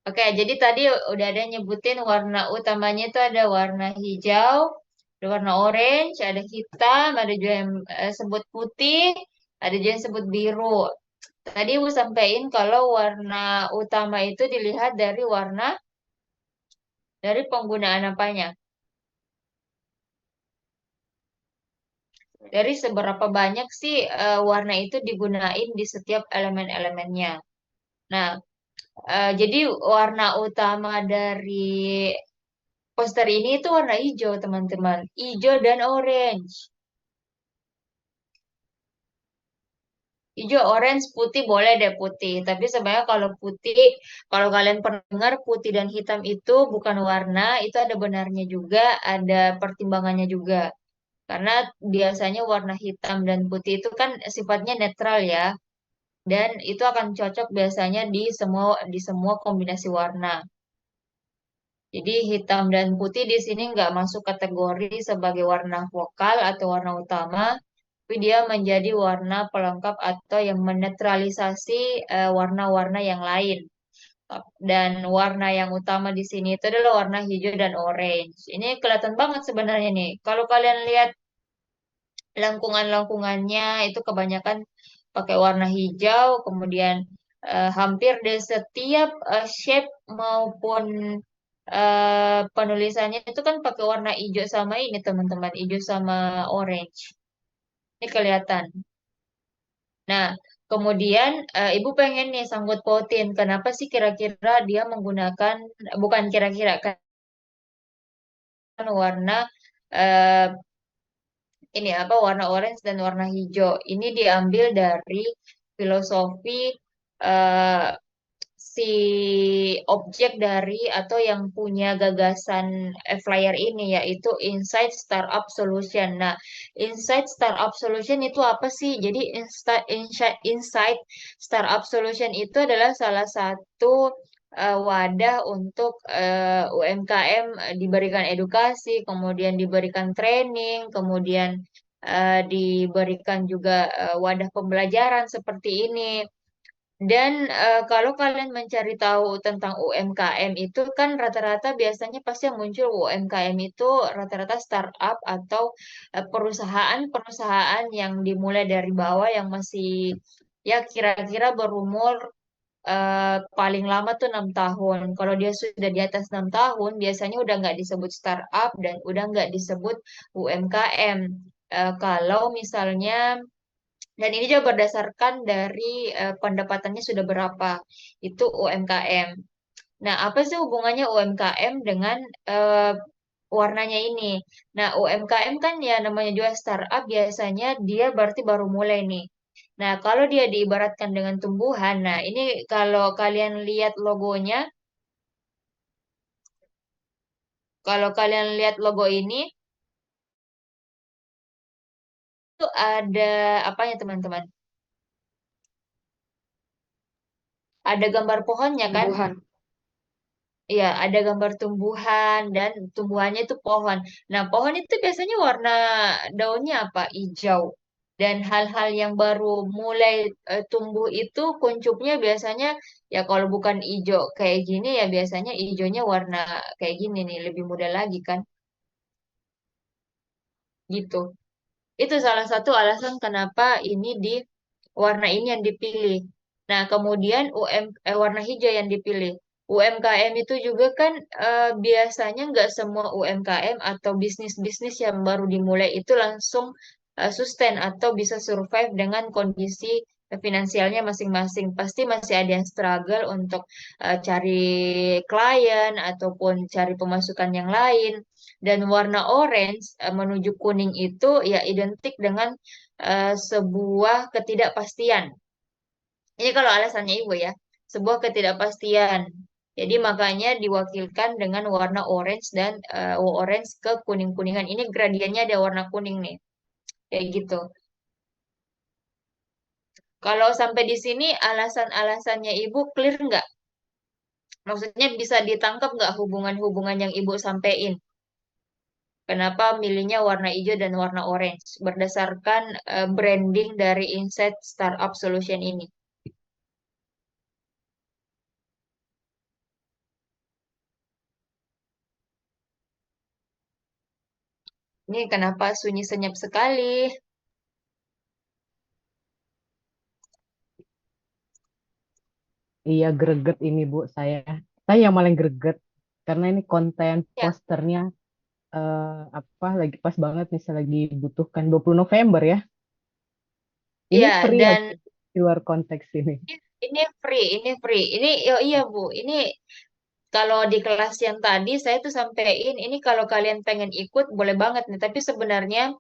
Oke, jadi tadi udah ada nyebutin warna utamanya itu ada warna hijau, ada warna orange, ada hitam, ada juga yang sebut putih, ada juga yang sebut biru. Tadi Ibu sampaikan kalau warna utama itu dilihat dari penggunaan apanya? Dari seberapa banyak sih warna itu digunain di setiap elemen-elemennya. Nah, jadi warna utama dari poster ini itu warna hijau, teman-teman. Hijau dan orange. Hijau, orange, putih boleh deh putih. Tapi sebenarnya kalau putih, kalau kalian pernah dengar putih dan hitam itu bukan warna, itu ada benarnya juga, ada pertimbangannya juga. Karena biasanya warna hitam dan putih itu kan sifatnya netral ya. Dan itu akan cocok biasanya di semua kombinasi warna. Jadi hitam dan putih di sini nggak masuk kategori sebagai warna vokal atau warna utama, tapi dia menjadi warna pelengkap atau yang menetralisasi warna-warna yang lain. Dan warna yang utama di sini itu adalah warna hijau dan orange. Ini kelihatan banget sebenarnya nih. Kalau kalian lihat lengkungan-lengkungannya itu kebanyakan pakai warna hijau, kemudian hampir di setiap shape maupun penulisannya itu kan pakai warna hijau sama ini teman-teman, hijau sama orange. Ini kelihatan. Nah, kemudian Ibu pengen nih sangkut pautin, kenapa sih kira-kira dia menggunakan, bukan kira-kira kan warna eh, ini apa warna orange dan warna hijau. Ini diambil dari filosofi eh, si objek dari atau yang punya gagasan flyer ini yaitu Insight Startup Solution. Nah, Insight Startup Solution itu apa sih? Jadi Insight Startup Solution itu adalah salah satu wadah untuk UMKM diberikan edukasi, kemudian diberikan training, kemudian diberikan juga wadah pembelajaran seperti ini. Dan kalau kalian mencari tahu tentang UMKM itu kan rata-rata biasanya pasti yang muncul UMKM itu rata-rata startup atau perusahaan-perusahaan yang dimulai dari bawah yang masih ya kira-kira berumur paling lama tuh 6 tahun. Kalau dia sudah di atas 6 tahun biasanya udah nggak disebut startup dan udah nggak disebut UMKM. Kalau misalnya dan ini juga berdasarkan dari pendapatannya sudah berapa. Itu UMKM. Nah, apa sih hubungannya UMKM dengan eh, warnanya ini? Nah, UMKM kan ya namanya juga startup, biasanya dia berarti baru mulai nih. Nah, kalau dia diibaratkan dengan tumbuhan, nah ini kalau kalian lihat logonya, kalau kalian lihat logo ini, itu ada apanya teman-teman? Ada gambar pohonnya kan? Tumbuhan. Iya, ada gambar tumbuhan dan tumbuhannya itu pohon. Nah, pohon itu biasanya warna daunnya apa? Hijau. Dan hal-hal yang baru mulai tumbuh itu kuncupnya biasanya ya kalau bukan hijau kayak gini ya biasanya hijaunya warna kayak gini nih, lebih muda lagi kan gitu. Itu salah satu alasan kenapa ini di warna ini yang dipilih. Nah, kemudian warna hijau yang dipilih. UMKM itu juga kan biasanya nggak semua UMKM atau bisnis-bisnis yang baru dimulai itu langsung sustain atau bisa survive dengan kondisi finansialnya masing-masing. Pasti masih ada yang struggle untuk cari klien ataupun cari pemasukan yang lain. Dan warna orange menuju kuning itu ya identik dengan sebuah ketidakpastian. Ini kalau alasannya Ibu ya, sebuah ketidakpastian. Jadi makanya diwakilkan dengan warna orange dan orange ke kuning-kuningan. Ini gradiennya ada warna kuning nih, kayak gitu. Kalau sampai di sini alasan-alasannya Ibu clear nggak? Maksudnya bisa ditangkap nggak hubungan-hubungan yang Ibu sampaikan? Kenapa milihnya warna hijau dan warna orange berdasarkan branding dari Insight Startup Solution ini? Ini kenapa sunyi senyap sekali? Iya greget ini Bu saya. Saya yang paling greget karena ini konten Ya, posternya apa lagi pas banget nih saya lagi butuhkan 20 November ya. Ini ya free dan atau di luar konteks ini? ini free, ini free. Ini oh iya Bu, ini kalau di kelas yang tadi saya tuh sampein ini kalau kalian pengen ikut boleh banget nih. Tapi sebenarnya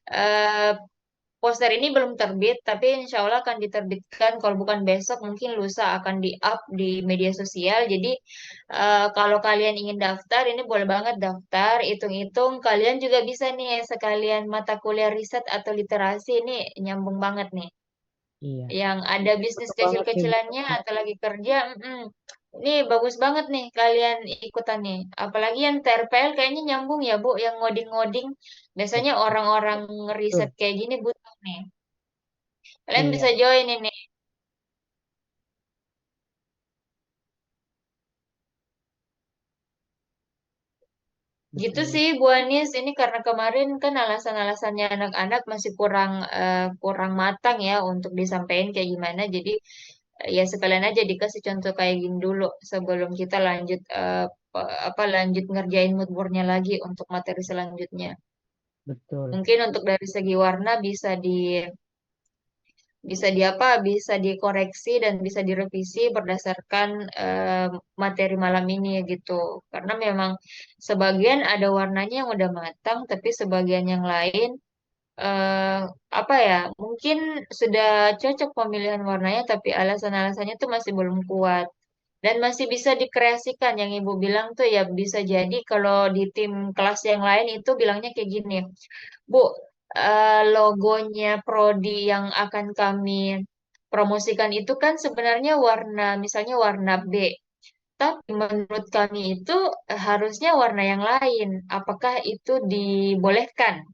eh, poster ini belum terbit, tapi insya Allah akan diterbitkan. Kalau bukan besok, mungkin lusa akan di-up di media sosial. Jadi kalau kalian ingin daftar, ini boleh banget daftar. Hitung-hitung, kalian juga bisa nih sekalian mata kuliah riset atau literasi ini nyambung banget nih. Iya. Yang ada bisnis Cocok banget nih Bu. kecil-kecilannya atau lagi kerja, ini bagus banget nih kalian ikutan nih. Apalagi yang TRPL kayaknya nyambung ya Bu, yang ngoding-ngoding. Biasanya orang-orang riset Betul. kayak gini butuh nih. Kalian bisa Iya, join ini. Gitu betul. sih Bu Anis, ini karena kemarin kan alasan-alasannya anak-anak masih kurang kurang matang ya untuk disampaikan kayak gimana. Jadi ya sekalian aja dikasih contoh kayak gini dulu sebelum kita lanjut apa lanjut ngerjain mood boardnya lagi untuk materi selanjutnya. Betul. Mungkin untuk dari segi warna bisa di apa bisa dikoreksi dan bisa direvisi berdasarkan materi malam ini gitu. Karena memang sebagian ada warnanya yang udah matang, tapi sebagian yang lain eh apa ya mungkin sudah cocok pemilihan warnanya, tapi alasan-alasannya tuh masih belum kuat. Dan masih bisa dikreasikan yang Ibu bilang tuh ya bisa jadi kalau di tim kelas yang lain itu bilangnya kayak gini. Bu, logonya Prodi yang akan kami promosikan itu kan sebenarnya warna, misalnya warna B. Tapi menurut kami itu harusnya warna yang lain. Apakah itu dibolehkan?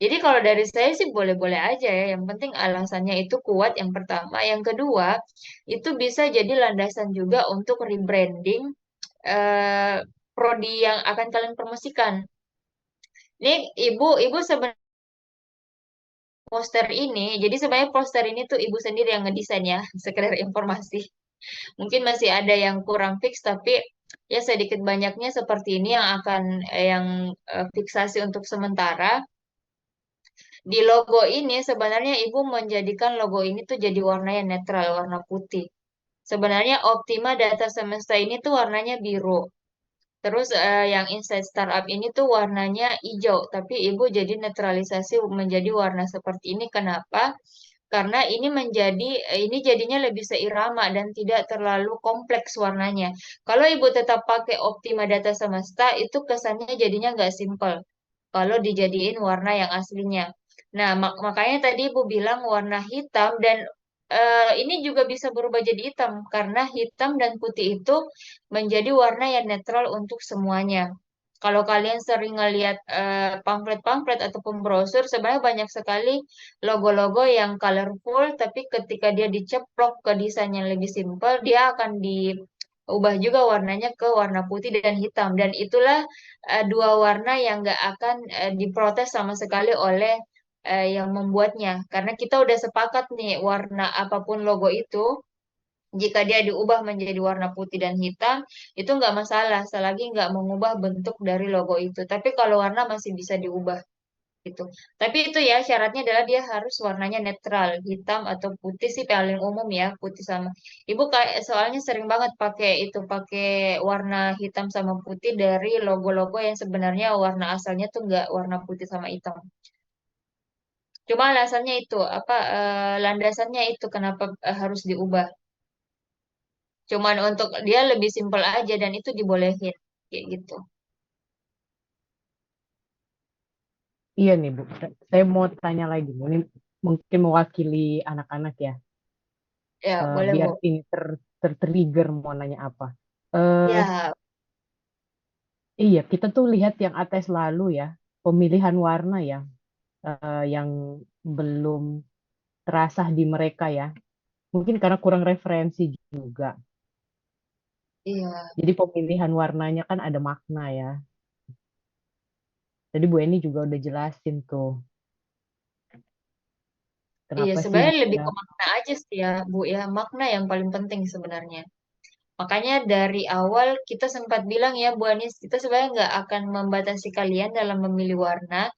Jadi kalau dari saya sih boleh-boleh aja ya. Yang penting alasannya itu kuat yang pertama. Yang kedua, itu bisa jadi landasan juga untuk rebranding eh, prodi yang akan kalian promosikan. Nih, ibu sebenarnya poster ini, jadi sebenarnya poster ini tuh ibu sendiri yang ngedesain ya, sekedar informasi. Mungkin masih ada yang kurang fix, tapi ya sedikit banyaknya seperti ini yang akan yang fiksasi untuk sementara. Di logo ini sebenarnya ibu menjadikan logo ini tuh jadi warna yang netral, warna putih. Sebenarnya Optima Data Semesta ini tuh warnanya biru. Terus yang Insight Startup ini tuh warnanya hijau, tapi ibu jadi netralisasi menjadi warna seperti ini. Kenapa? Karena ini jadinya lebih seirama dan tidak terlalu kompleks warnanya. Kalau ibu tetap pakai Optima Data Semesta, itu kesannya jadinya nggak simple. Kalau dijadiin warna yang aslinya. Nah, makanya tadi ibu bilang warna hitam dan ini juga bisa berubah jadi hitam karena hitam dan putih itu menjadi warna yang netral untuk semuanya. Kalau kalian sering ngelihat pamflet-pamflet ataupun brosur, sebenarnya banyak sekali logo-logo yang colorful, tapi ketika dia diceplok ke desain yang lebih simpel, dia akan diubah juga warnanya ke warna putih dan hitam. Dan itulah dua warna yang nggak akan diprotes sama sekali oleh yang membuatnya. Karena kita udah sepakat nih, warna apapun logo itu, jika dia diubah menjadi warna putih dan hitam, itu nggak masalah, selagi nggak mengubah bentuk dari logo itu. Tapi kalau warna masih bisa diubah gitu. Tapi itu ya syaratnya adalah dia harus warnanya netral, hitam atau putih sih paling umum ya, putih sama. Ibu kayak soalnya sering banget pakai itu, pakai warna hitam sama putih dari logo-logo yang sebenarnya warna asalnya tuh nggak warna putih sama hitam. Cuma alasannya itu apa landasannya itu kenapa harus diubah. Cuman untuk dia lebih simpel aja dan itu dibolehin kayak gitu. Iya nih Bu, saya mau tanya lagi. Ini mungkin mewakili anak-anak ya, Ya, boleh, biar Bu. ini tertrigger mau nanya apa. Eh, Ya, iya, kita tuh lihat yang ATS lalu ya, pemilihan warna ya, yang belum terasah di mereka ya. Mungkin karena kurang referensi juga. iya. Jadi pemilihan warnanya kan ada makna ya. Tadi Bu Eni juga udah jelasin tuh, Iya, kenapa sih sebenarnya lebih bisa. ke makna aja sih ya, Bu ya. Makna yang paling penting sebenarnya. Makanya dari awal kita sempat bilang ya, Bu Anis, kita sebenarnya nggak akan membatasi kalian dalam memilih warna.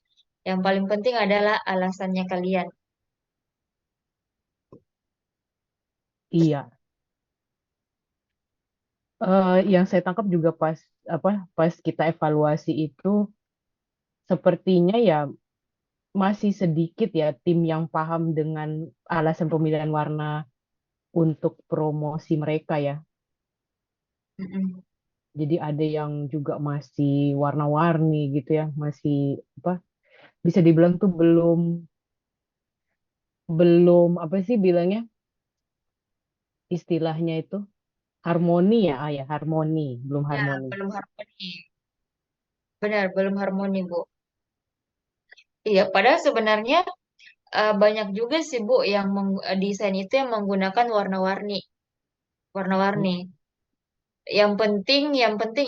Yang paling penting adalah alasannya kalian. Iya, yang saya tangkap juga pas apa pas kita evaluasi itu sepertinya ya masih sedikit ya tim yang paham dengan alasan pemilihan warna untuk promosi mereka ya. Mm-mm. Jadi ada yang juga masih warna-warni gitu ya, masih apa bisa dibilang tuh belum belum apa sih bilangnya istilahnya itu harmoni ya, ya harmoni, belum Ya, harmoni. belum harmoni. Benar, belum harmoni, Bu. Iya, padahal sebenarnya banyak juga sih Bu yang desain itu yang menggunakan warna-warni, warna-warni. Yang penting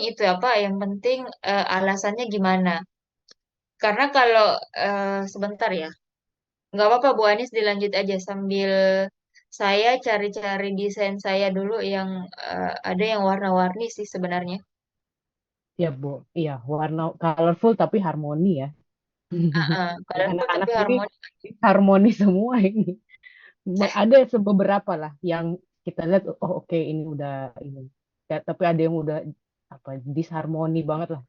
itu apa? Yang penting alasannya gimana? Karena kalau sebentar ya, nggak apa-apa Bu Anis dilanjut aja sambil saya cari-cari desain saya dulu yang ada yang warna-warni sih sebenarnya. Ya, Bu. Iya, warna colorful tapi harmoni ya. Dan Colorful anak-anak tapi ini harmoni. harmoni semua ini. Ada beberapa lah yang kita lihat, oh oke ini udah ini. Ya, tapi ada yang udah apa disharmoni banget lah.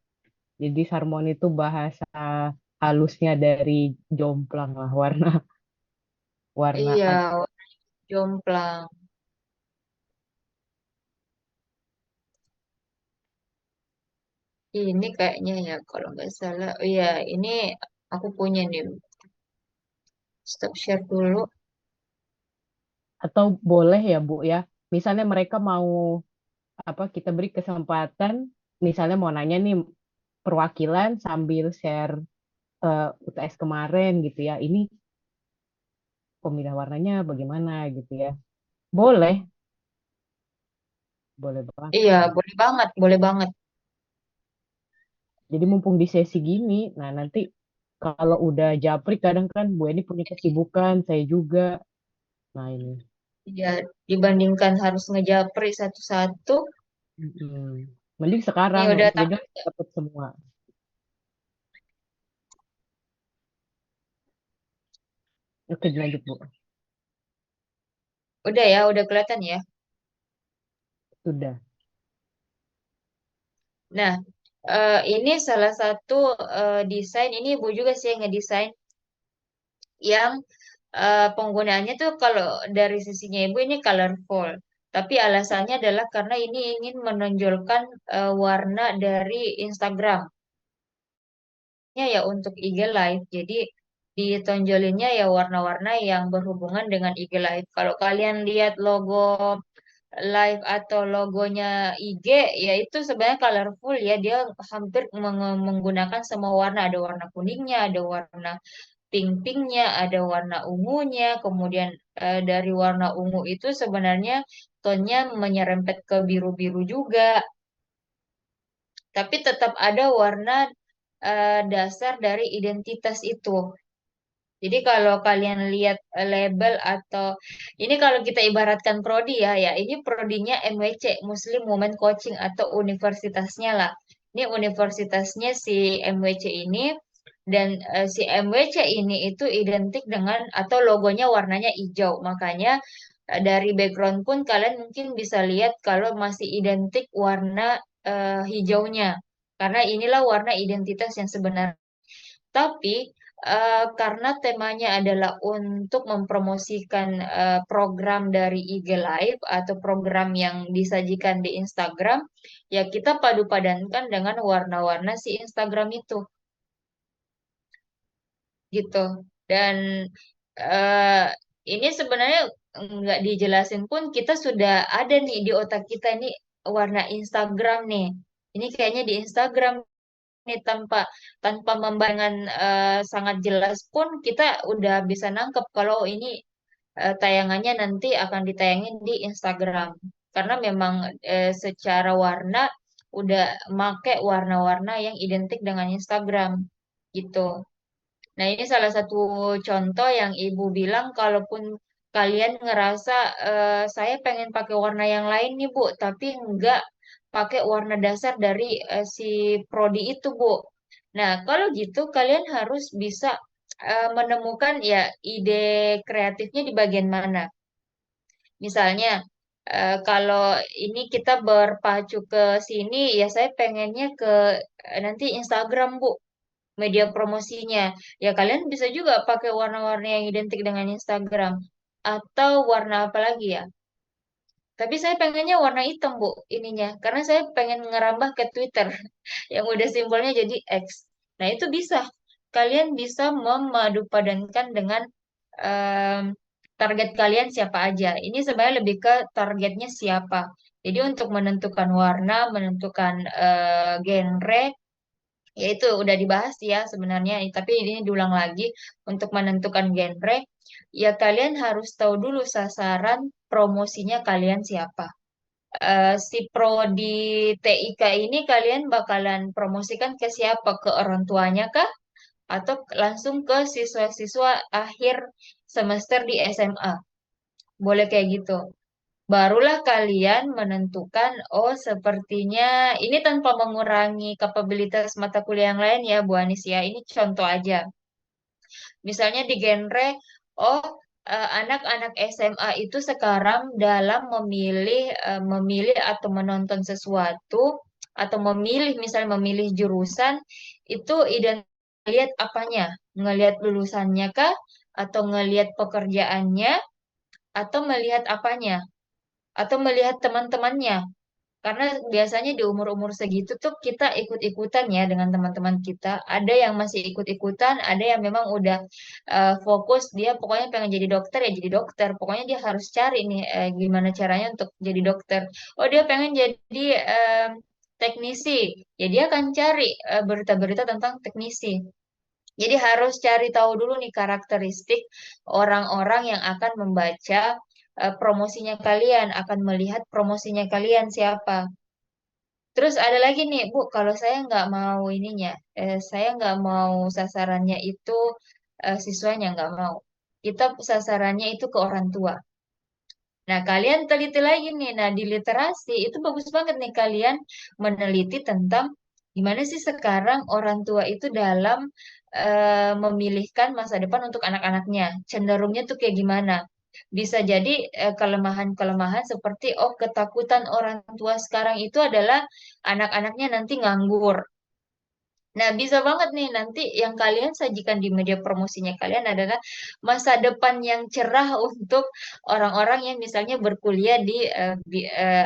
Jadi disharmoni itu bahasa halusnya dari jomplang lah, warna warna Iya, jomplang. Ini kayaknya ya kalau nggak salah. Oh iya, ini aku punya nih. Stop share dulu. atau boleh ya Bu ya. Misalnya mereka mau apa kita beri kesempatan, misalnya mau nanya nih perwakilan sambil share UTS kemarin gitu ya. Ini pemilihan warnanya bagaimana gitu ya. Boleh, boleh banget. Iya, boleh banget, boleh banget. Jadi mumpung di sesi gini, nah nanti kalau udah japri kadang kan Bu Eni punya kesibukan, saya juga. Nah ini, Iya, dibandingkan harus ngejapri satu-satu, mm-mm. Mending ini sekarang, udah jadi tahu. dapat semua. Oke, lanjut Bu. Udah ya, udah kelihatan ya. Sudah. Nah, ini salah satu desain, ini Ibu juga sih yang ngedesain yang penggunaannya tuh kalau dari sisinya Ibu ini colorful. Tapi alasannya adalah karena ini ingin menonjolkan warna dari Instagram. Ya untuk IG Live. Jadi ditonjolinnya ya warna-warna yang berhubungan dengan IG Live. Kalau kalian lihat logo live atau logonya IG, ya itu sebenarnya colorful ya. Dia hampir menggunakan semua warna. Ada warna kuningnya, ada warna pink-pinknya, ada warna ungunya. Kemudian dari warna ungu itu sebenarnya tonnya menyerempet ke biru-biru juga. Tapi tetap ada warna dasar dari identitas itu. Jadi kalau kalian lihat label atau ini kalau kita ibaratkan prodi ya, ya ini prodinya MWC, Muslim Women Coaching atau universitasnya lah. Ini universitasnya si MWC ini dan si MWC ini itu identik dengan atau logonya warnanya hijau. Makanya dari background pun kalian mungkin bisa lihat kalau masih identik warna hijaunya. Karena inilah warna identitas yang sebenarnya. Tapi karena temanya adalah untuk mempromosikan program dari IG Live atau program yang disajikan di Instagram, ya kita padu-padankan dengan warna-warna si Instagram itu, gitu. Dan eh, ini sebenarnya nggak dijelasin pun kita sudah ada nih di otak kita nih warna Instagram nih. Ini kayaknya di Instagram nih tanpa tanpa membayangkan sangat jelas pun kita udah bisa nangkep kalau ini tayangannya nanti akan ditayangin di Instagram karena memang secara warna udah make warna-warna yang identik dengan Instagram gitu. Nah, ini salah satu contoh yang Ibu bilang kalaupun kalian ngerasa saya pengen pakai warna yang lain nih Bu, tapi enggak pakai warna dasar dari si prodi itu Bu. Nah, kalau gitu kalian harus bisa menemukan ya ide kreatifnya di bagian mana. Misalnya, kalau ini kita berpacu ke sini, ya saya pengennya ke nanti Instagram Bu media promosinya. Ya kalian bisa juga pakai warna-warna yang identik dengan Instagram. Atau warna apa lagi ya? Tapi saya pengennya warna hitam, Bu, ininya. Karena saya pengen ngerambah ke Twitter yang udah simbolnya jadi X. Nah, itu bisa. Kalian bisa memadupadankan dengan em, target kalian siapa aja. Ini sebenarnya lebih ke targetnya siapa. Jadi untuk menentukan warna, menentukan genre, ya itu udah dibahas ya sebenarnya, tapi ini diulang lagi untuk menentukan genre. Ya kalian harus tahu dulu sasaran promosinya kalian siapa. Si pro di TIK ini kalian bakalan promosikan ke siapa? Ke orang tuanya kah? Atau langsung ke siswa-siswa akhir semester di SMA? Boleh kayak gitu. Barulah kalian menentukan, oh sepertinya ini tanpa mengurangi kapabilitas mata kuliah yang lain ya Bu Anis ya. Ini contoh aja. Misalnya di genre, oh anak-anak SMA itu sekarang dalam memilih atau menonton sesuatu atau memilih misalnya memilih jurusan itu lihat apanya? Ngelihat lulusannya kah? Atau ngelihat pekerjaannya? Atau melihat apanya? Atau melihat teman-temannya. Karena biasanya di umur-umur segitu tuh kita ikut-ikutan ya dengan teman-teman kita. Ada yang masih ikut-ikutan, ada yang memang udah fokus dia pokoknya pengen jadi dokter ya jadi dokter. Pokoknya dia harus cari nih gimana caranya untuk jadi dokter. Oh dia pengen jadi teknisi, ya dia akan cari berita-berita tentang teknisi. Jadi harus cari tahu dulu nih karakteristik orang-orang yang akan membaca promosinya kalian, akan melihat promosinya kalian siapa. Terus ada lagi nih, Bu, kalau saya nggak mau ininya, saya nggak mau sasarannya itu siswanya nggak mau. Kita sasarannya itu ke orang tua. Nah, kalian teliti lagi nih. Nah, di literasi itu bagus banget nih kalian meneliti tentang gimana sih sekarang orang tua itu dalam memilihkan masa depan untuk anak-anaknya. Cenderungnya tuh kayak gimana? Bisa jadi kelemahan-kelemahan seperti oh ketakutan orang tua sekarang itu adalah anak-anaknya nanti nganggur. Nah, bisa banget nih nanti yang kalian sajikan di media promosinya kalian adalah masa depan yang cerah untuk orang-orang yang misalnya berkuliah di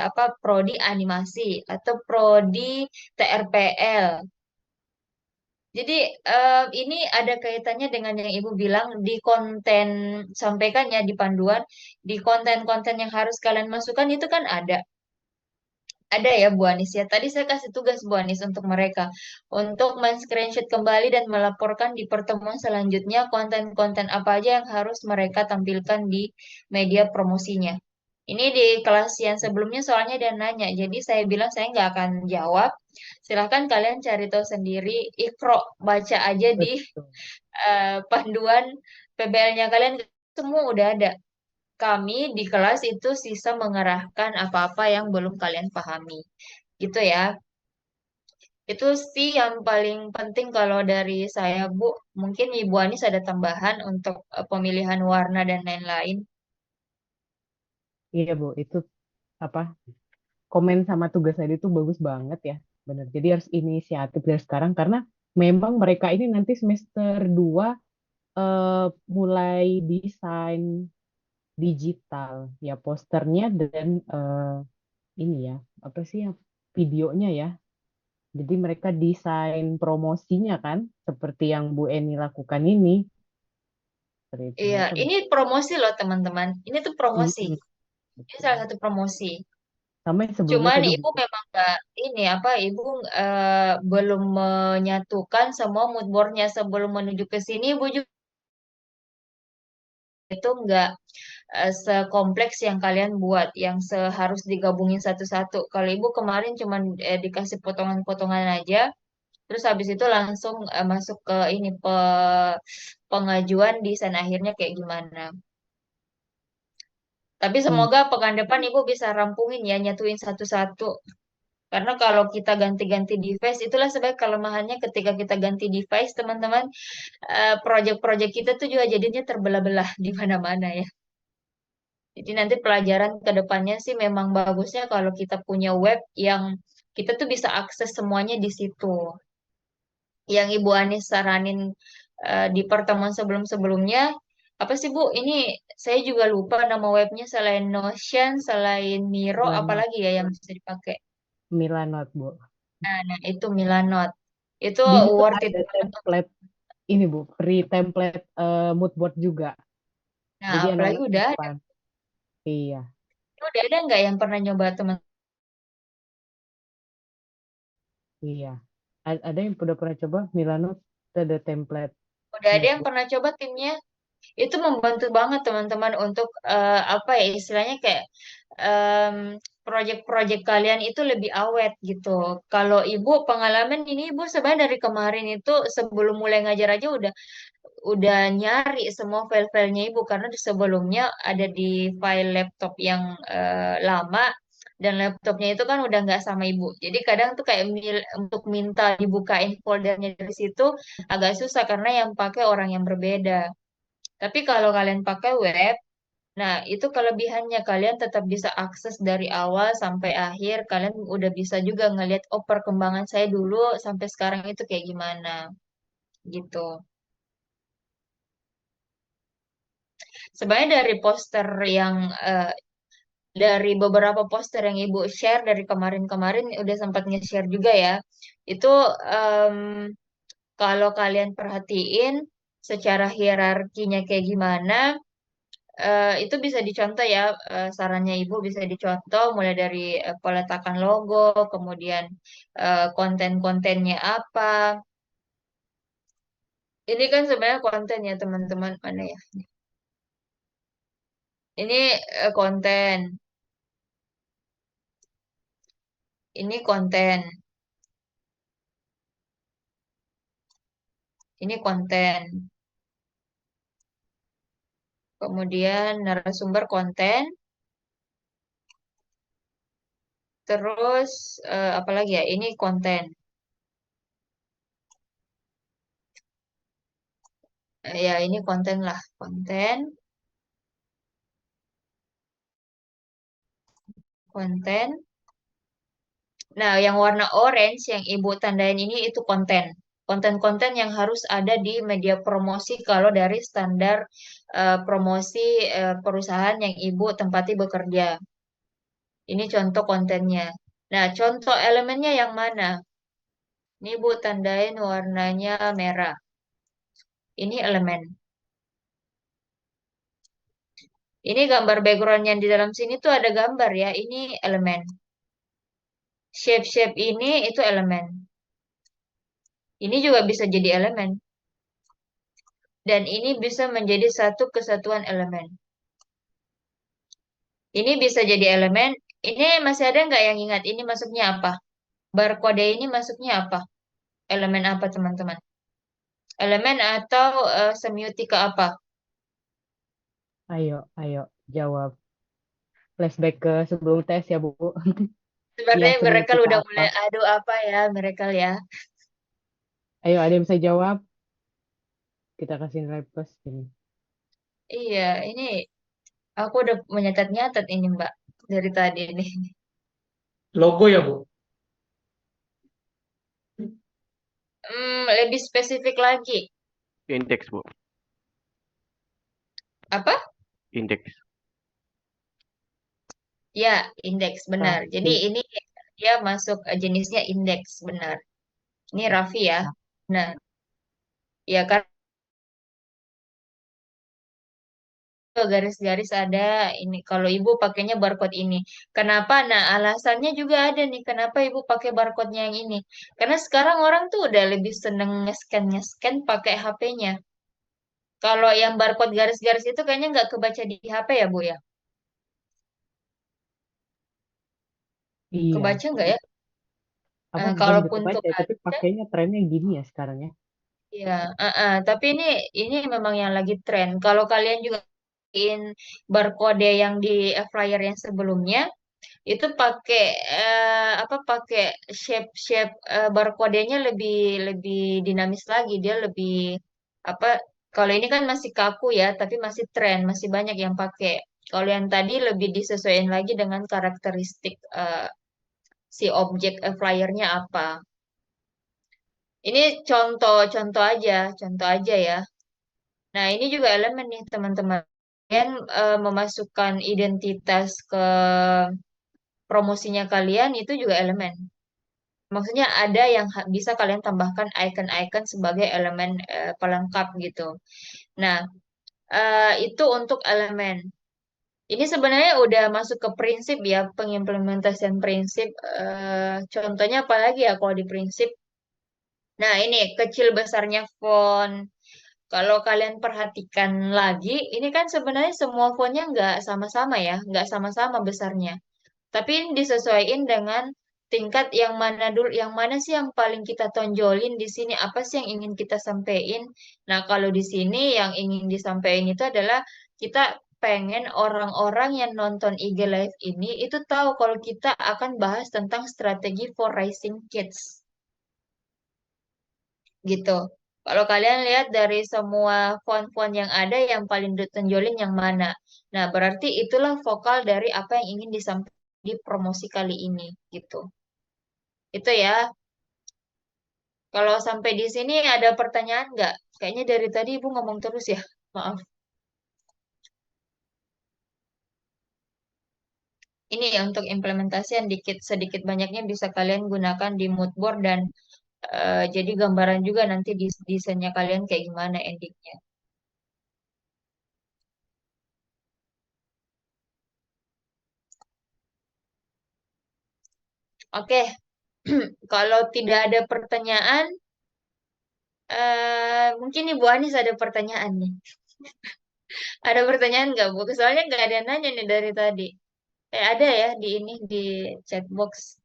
apa prodi animasi atau prodi TRPL. Jadi ini ada kaitannya dengan yang Ibu bilang di konten, sampaikan ya di panduan, di konten-konten yang harus kalian masukkan itu kan ada ya Bu Anis ya. Tadi saya kasih tugas Bu Anis untuk mereka untuk men-screenshot kembali dan melaporkan di pertemuan selanjutnya konten-konten apa aja yang harus mereka tampilkan di media promosinya. Ini di kelas yang sebelumnya soalnya dia nanya, jadi saya bilang saya nggak akan jawab. Silahkan kalian cari tahu sendiri, ikro, baca aja di Betul. panduan PBL-nya kalian, semua udah ada. Kami di kelas itu sisa mengerahkan apa-apa yang belum kalian pahami. Gitu ya. Itu sih yang paling penting kalau dari saya, Bu. Mungkin Ibu Anis ada tambahan untuk pemilihan warna dan lain-lain. Iya Bu, itu apa komen sama tugas tadi itu bagus banget ya. Benar. Jadi harus inisiatif dari sekarang karena memang mereka ini nanti semester 2 eh, mulai desain digital ya posternya dan ini ya apa sih yang videonya ya. Jadi mereka desain promosinya kan seperti yang Bu Eni lakukan ini. Seperti itu Iya, mereka. ini promosi loh teman-teman. Ini tuh promosi. Mm-mm, Ini salah betul. satu promosi. Sama yang sebelumnya Cuman tadi Bu. ibu memang nggak ini apa, ibu belum menyatukan semua mood boardnya sebelum menuju ke sini. Ibu juga itu nggak sekompleks yang kalian buat, yang seharus digabungin satu-satu. Kalau ibu kemarin cuman dikasih potongan-potongan aja, terus habis itu langsung masuk ke ini pengajuan desain akhirnya kayak gimana. Tapi Iya, semoga pekan depan ibu bisa rampungin ya, nyatuin satu-satu. Karena kalau kita ganti-ganti device, itulah sebab kelemahannya ketika kita ganti device, teman-teman, project-project kita tuh juga jadinya terbelah-belah di mana-mana ya. Jadi nanti pelajaran ke depannya sih memang bagusnya kalau kita punya web yang kita tuh bisa akses semuanya di situ. Yang Ibu Anis saranin di pertemuan sebelum-sebelumnya, apa sih Bu? Ini saya juga lupa nama webnya, selain Notion, selain Miro, Milanot. apalagi ya yang bisa dipakai. Milanot Bu. Nah, itu Milanote. Itu Di situ worth it ada banget. template ini Bu, free template mood board juga. Nah, Jadi apalagi anak-anak udah ada. gampang. Iya, Udah ada nggak yang pernah nyoba teman? iya. Ada yang udah pernah coba Milano itu ada template Udah ada mood yang board. pernah coba timnya? Itu membantu banget teman-teman untuk apa ya istilahnya kayak em, project-project kalian itu lebih awet gitu. Kalau ibu pengalaman ini, ibu sebenarnya dari kemarin itu sebelum mulai ngajar aja udah nyari semua file-filenya ibu karena di sebelumnya ada di file laptop yang lama, dan laptopnya itu kan udah nggak sama ibu. Jadi kadang tuh kayak untuk minta dibukain foldernya dari situ agak susah karena yang pakai orang yang berbeda. Tapi kalau kalian pakai web, nah itu kelebihannya, kalian tetap bisa akses dari awal sampai akhir. Kalian udah bisa juga ngelihat oh perkembangan saya dulu sampai sekarang itu kayak gimana gitu. Sebenarnya dari poster yang dari beberapa poster yang Ibu share dari kemarin-kemarin udah sempat nge-share juga ya. Itu em, kalau kalian perhatiin secara hierarkinya kayak gimana, itu bisa dicontoh ya, sarannya Ibu bisa dicontoh mulai dari peletakan logo, kemudian konten-kontennya apa. Ini kan sebenarnya konten ya teman-teman, mana ya? Ini konten, ini konten, ini konten. Kemudian narasumber konten, terus apalagi ya? Ini konten. Ya, ini konten lah, konten, konten. Nah, yang warna orange yang Ibu tandain ini itu konten. Konten-konten yang harus ada di media promosi kalau dari standar promosi perusahaan yang Ibu tempati bekerja. Ini contoh kontennya. Nah, contoh elemennya yang mana? Ini Ibu tandain warnanya merah. Ini elemen. Ini gambar background yang di dalam sini tuh ada gambar ya. Ini elemen. Shape-shape ini itu elemen. Ini juga bisa jadi elemen. Dan ini bisa menjadi satu kesatuan elemen. Ini bisa jadi elemen. Ini masih ada nggak yang ingat ini masuknya apa? Barcode ini masuknya apa? Elemen apa teman-teman? Elemen atau semiotika apa? Ayo, jawab. Flashback ke sebelum tes ya, Bu. Iya, Sebenarnya mereka semiotika udah apa? mulai aduh apa ya mereka ya. Ayo, ada yang bisa jawab? Kita kasih nilai plus ini. Iya, ini aku udah menyatat-nyatat ini Mbak dari tadi nih. Logo ya, Bu? Lebih spesifik lagi. Indeks, Bu. Apa? Indeks. Ya, indeks benar. Jadi Raffi. ini dia masuk jenisnya indeks benar. Ini Raffi ya. Nah, Nah, ya karena garis-garis ada ini. Kalau ibu pakainya barcode ini. Kenapa? Nah, alasannya juga ada nih. Kenapa ibu pakai barcode-nya yang ini? Karena sekarang orang tuh udah lebih seneng nge-scan pakai HP-nya. Kalau yang barcode garis-garis itu kayaknya nggak kebaca di HP ya, Bu ya? iya. Kebaca nggak ya? Apa bukan gitu Kalaupun baca, tapi kebaca, pakainya trennya gini ya sekarang ya. ya. Tapi ini memang yang lagi tren. Kalau kalian juga in barcode yang di flyer yang sebelumnya, itu pakai apa pakai shape barcode-nya lebih lebih dinamis lagi. Dia lebih apa? Kalau ini kan masih kaku ya, tapi masih tren, masih banyak yang pakai. Kalau yang tadi lebih disesuaikan lagi dengan karakteristik si objek flyernya apa. Ini contoh aja ya. Nah, ini juga elemen nih teman-teman. Kalian memasukkan identitas ke promosinya kalian itu juga elemen. Maksudnya ada yang bisa kalian tambahkan icon-icon sebagai elemen pelengkap gitu. Nah, itu untuk elemen. Ini sebenarnya udah masuk ke prinsip ya, pengimplementasian prinsip. Contohnya apa lagi ya kalau di prinsip? Nah, ini kecil besarnya font. Kalau kalian perhatikan lagi, ini kan sebenarnya semua fontnya nggak sama-sama ya, nggak sama-sama besarnya. Tapi ini disesuaikan dengan tingkat yang mana dulu, yang mana sih yang paling kita tonjolin di sini, apa sih yang ingin kita sampaikan. Nah, kalau di sini yang ingin disampaikan itu adalah kita pengen orang-orang yang nonton IG Live ini itu tahu kalau kita akan bahas tentang strategi for rising kids gitu. Kalau kalian lihat dari semua font-font yang ada, yang paling ditonjolin yang mana? Nah, berarti itulah vokal dari apa yang ingin disampaikan di promosi kali ini, gitu. Itu ya. Kalau sampai di sini ada pertanyaan nggak? Kayaknya dari tadi Ibu ngomong terus ya. Maaf. Ini ya untuk implementasian dikit sedikit banyaknya bisa kalian gunakan di mood board dan jadi gambaran juga nanti desainnya kalian kayak gimana endingnya. Oke, kalau tidak ada pertanyaan, mungkin Ibu Anis ada pertanyaan nih. Ada pertanyaan nggak, Bu? Soalnya nggak ada yang nanya nih dari tadi. Ada ya di ini di chat box.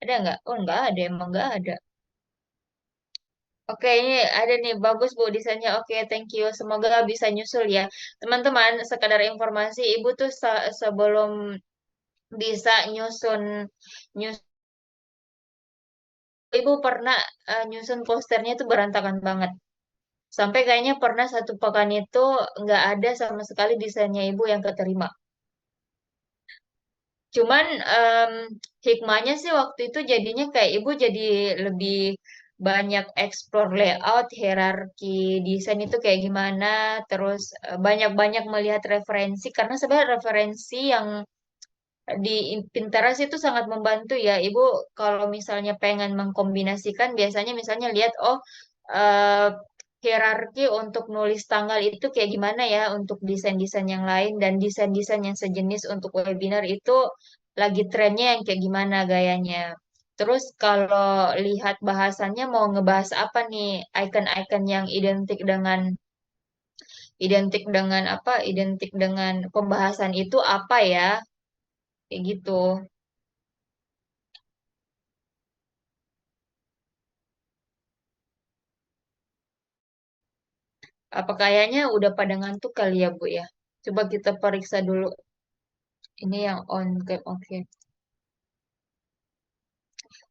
Ada nggak? Oh, nggak ada. Emang nggak ada. Oke, ini ada nih. Bagus, Bu, desainnya. Oke, thank you. Semoga bisa nyusul ya. Teman-teman, sekadar informasi, Ibu tuh sebelum bisa nyusun, Ibu pernah nyusun posternya tuh berantakan banget. Sampai kayaknya pernah satu pekan itu nggak ada sama sekali desainnya ibu yang keterima. Cuman hikmahnya sih waktu itu jadinya kayak ibu jadi lebih banyak explore layout, hierarki desain itu kayak gimana, terus banyak-banyak melihat referensi karena sebenarnya referensi yang di Pinterest itu sangat membantu ya. Ibu kalau misalnya pengen mengkombinasikan, biasanya misalnya lihat, oh, eh, hierarki untuk nulis tanggal itu kayak gimana ya untuk desain-desain yang lain, dan desain-desain yang sejenis untuk webinar itu lagi trennya yang kayak gimana gayanya. Terus kalau lihat bahasannya mau ngebahas apa nih, icon-icon yang identik dengan pembahasan itu apa ya, kayak gitu. Apa kayaknya udah pada ngantuk kali ya, Bu ya? Coba kita periksa dulu. Ini yang on cam, oke.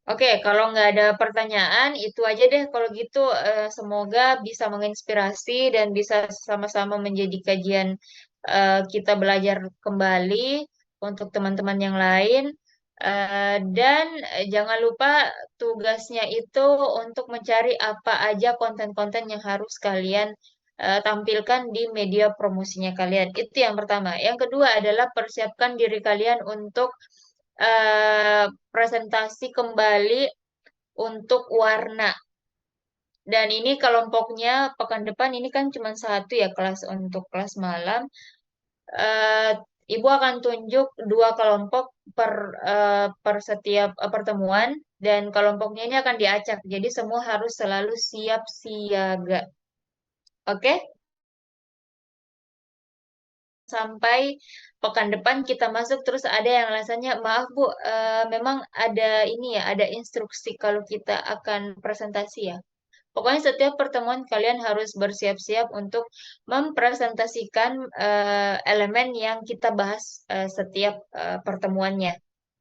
Oke, kalau nggak ada pertanyaan, itu aja deh. Kalau gitu, semoga bisa menginspirasi dan bisa sama-sama menjadi kajian, kita belajar kembali untuk teman-teman yang lain. Dan jangan lupa tugasnya itu untuk mencari apa aja konten-konten yang harus kalian tampilkan di media promosinya kalian. Itu yang pertama. Yang kedua adalah persiapkan diri kalian untuk presentasi kembali untuk warna. Dan ini kelompoknya pekan depan ini kan cuma satu ya kelas untuk kelas malam. Eh, Ibu akan tunjuk dua kelompok per setiap pertemuan, dan kelompoknya ini akan diacak. Jadi semua harus selalu siap siaga. Oke? Sampai pekan depan kita masuk terus ada yang alasannya, maaf Bu, memang ada ini ya, ada instruksi kalau kita akan presentasi ya. Pokoknya setiap pertemuan kalian harus bersiap-siap untuk mempresentasikan elemen yang kita bahas setiap pertemuannya.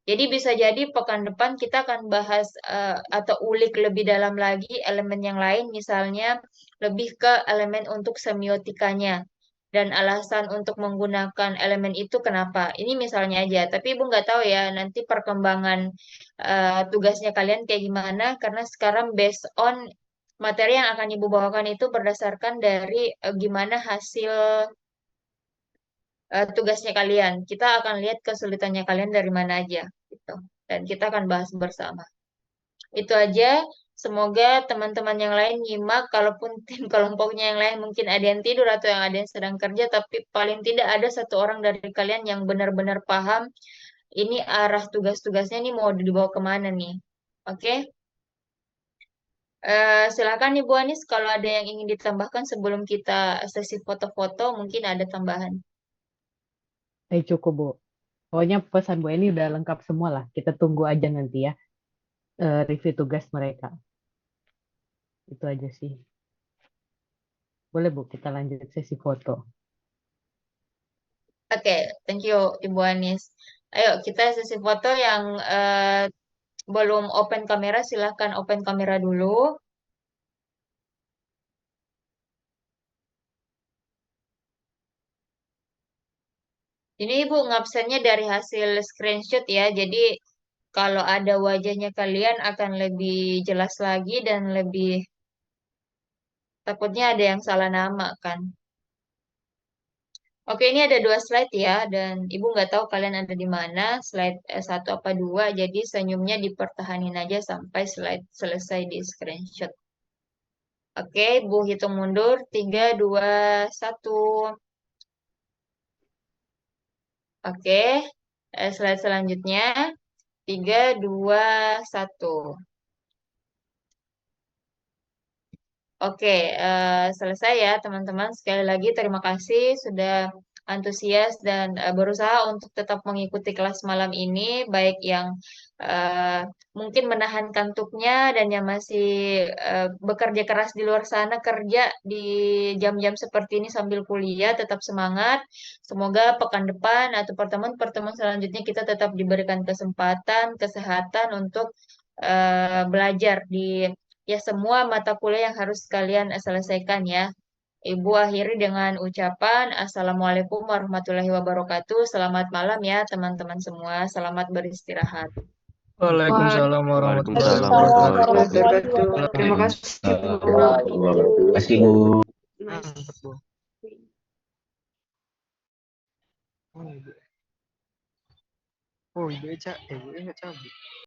Jadi bisa jadi pekan depan kita akan bahas atau ulik lebih dalam lagi elemen yang lain, misalnya lebih ke elemen untuk semiotikanya dan alasan untuk menggunakan elemen itu kenapa. Ini misalnya aja, tapi Ibu nggak tahu ya nanti perkembangan tugasnya kalian kayak gimana, karena sekarang based on materi yang akan Ibu bawakan itu berdasarkan dari gimana hasil tugasnya kalian. Kita akan lihat kesulitannya kalian dari mana aja gitu. Dan kita akan bahas bersama. Itu aja. Semoga teman-teman yang lain nyimak, kalaupun tim kelompoknya yang lain mungkin ada yang tidur atau yang ada yang sedang kerja, tapi paling tidak ada satu orang dari kalian yang benar-benar paham ini arah tugas-tugasnya nih mau dibawa kemana nih. Oke? Silakan Ibu Anis kalau ada yang ingin ditambahkan sebelum kita sesi foto-foto, mungkin ada tambahan. Cukup, Bu. Pokoknya pesan Bu ini udah lengkap semua lah. Kita tunggu aja nanti ya review tugas mereka. Itu aja sih. Boleh Bu, kita lanjut sesi foto. Oke, thank you Ibu Anis. Ayo kita sesi foto yang belum open kamera, silahkan open kamera dulu. Ini Ibu ngabsennya dari hasil screenshot ya, jadi kalau ada wajahnya kalian akan lebih jelas lagi dan lebih takutnya ada yang salah nama kan. Oke, ini ada dua slide ya, dan Ibu nggak tahu kalian ada di mana, slide satu apa dua, jadi senyumnya dipertahanin aja sampai slide selesai di screenshot. Oke, Ibu hitung mundur, 3, 2, 1. Oke, slide selanjutnya, 3, 2, 1. Oke, selesai ya teman-teman. Sekali lagi terima kasih sudah antusias dan berusaha untuk tetap mengikuti kelas malam ini, baik yang eh, mungkin menahan kantuknya dan yang masih bekerja keras di luar sana, kerja di jam-jam seperti ini sambil kuliah, tetap semangat. Semoga pekan depan atau pertemuan-pertemuan selanjutnya kita tetap diberikan kesempatan, kesehatan untuk belajar di ya semua mata kuliah yang harus kalian selesaikan ya. Ibu akhiri dengan ucapan Assalamualaikum warahmatullahi wabarakatuh. Selamat malam ya teman-teman semua. Selamat beristirahat. Waalaikumsalam warahmatullahi Waalaikumsalam wabarakatuh. warahmatullahi Wabarakatuh. wabarakatuh. Terima kasih, Bu. Terima kasih, Bu. Mantap, Bu. Oh, ibu Eca, ibu nggak cabut.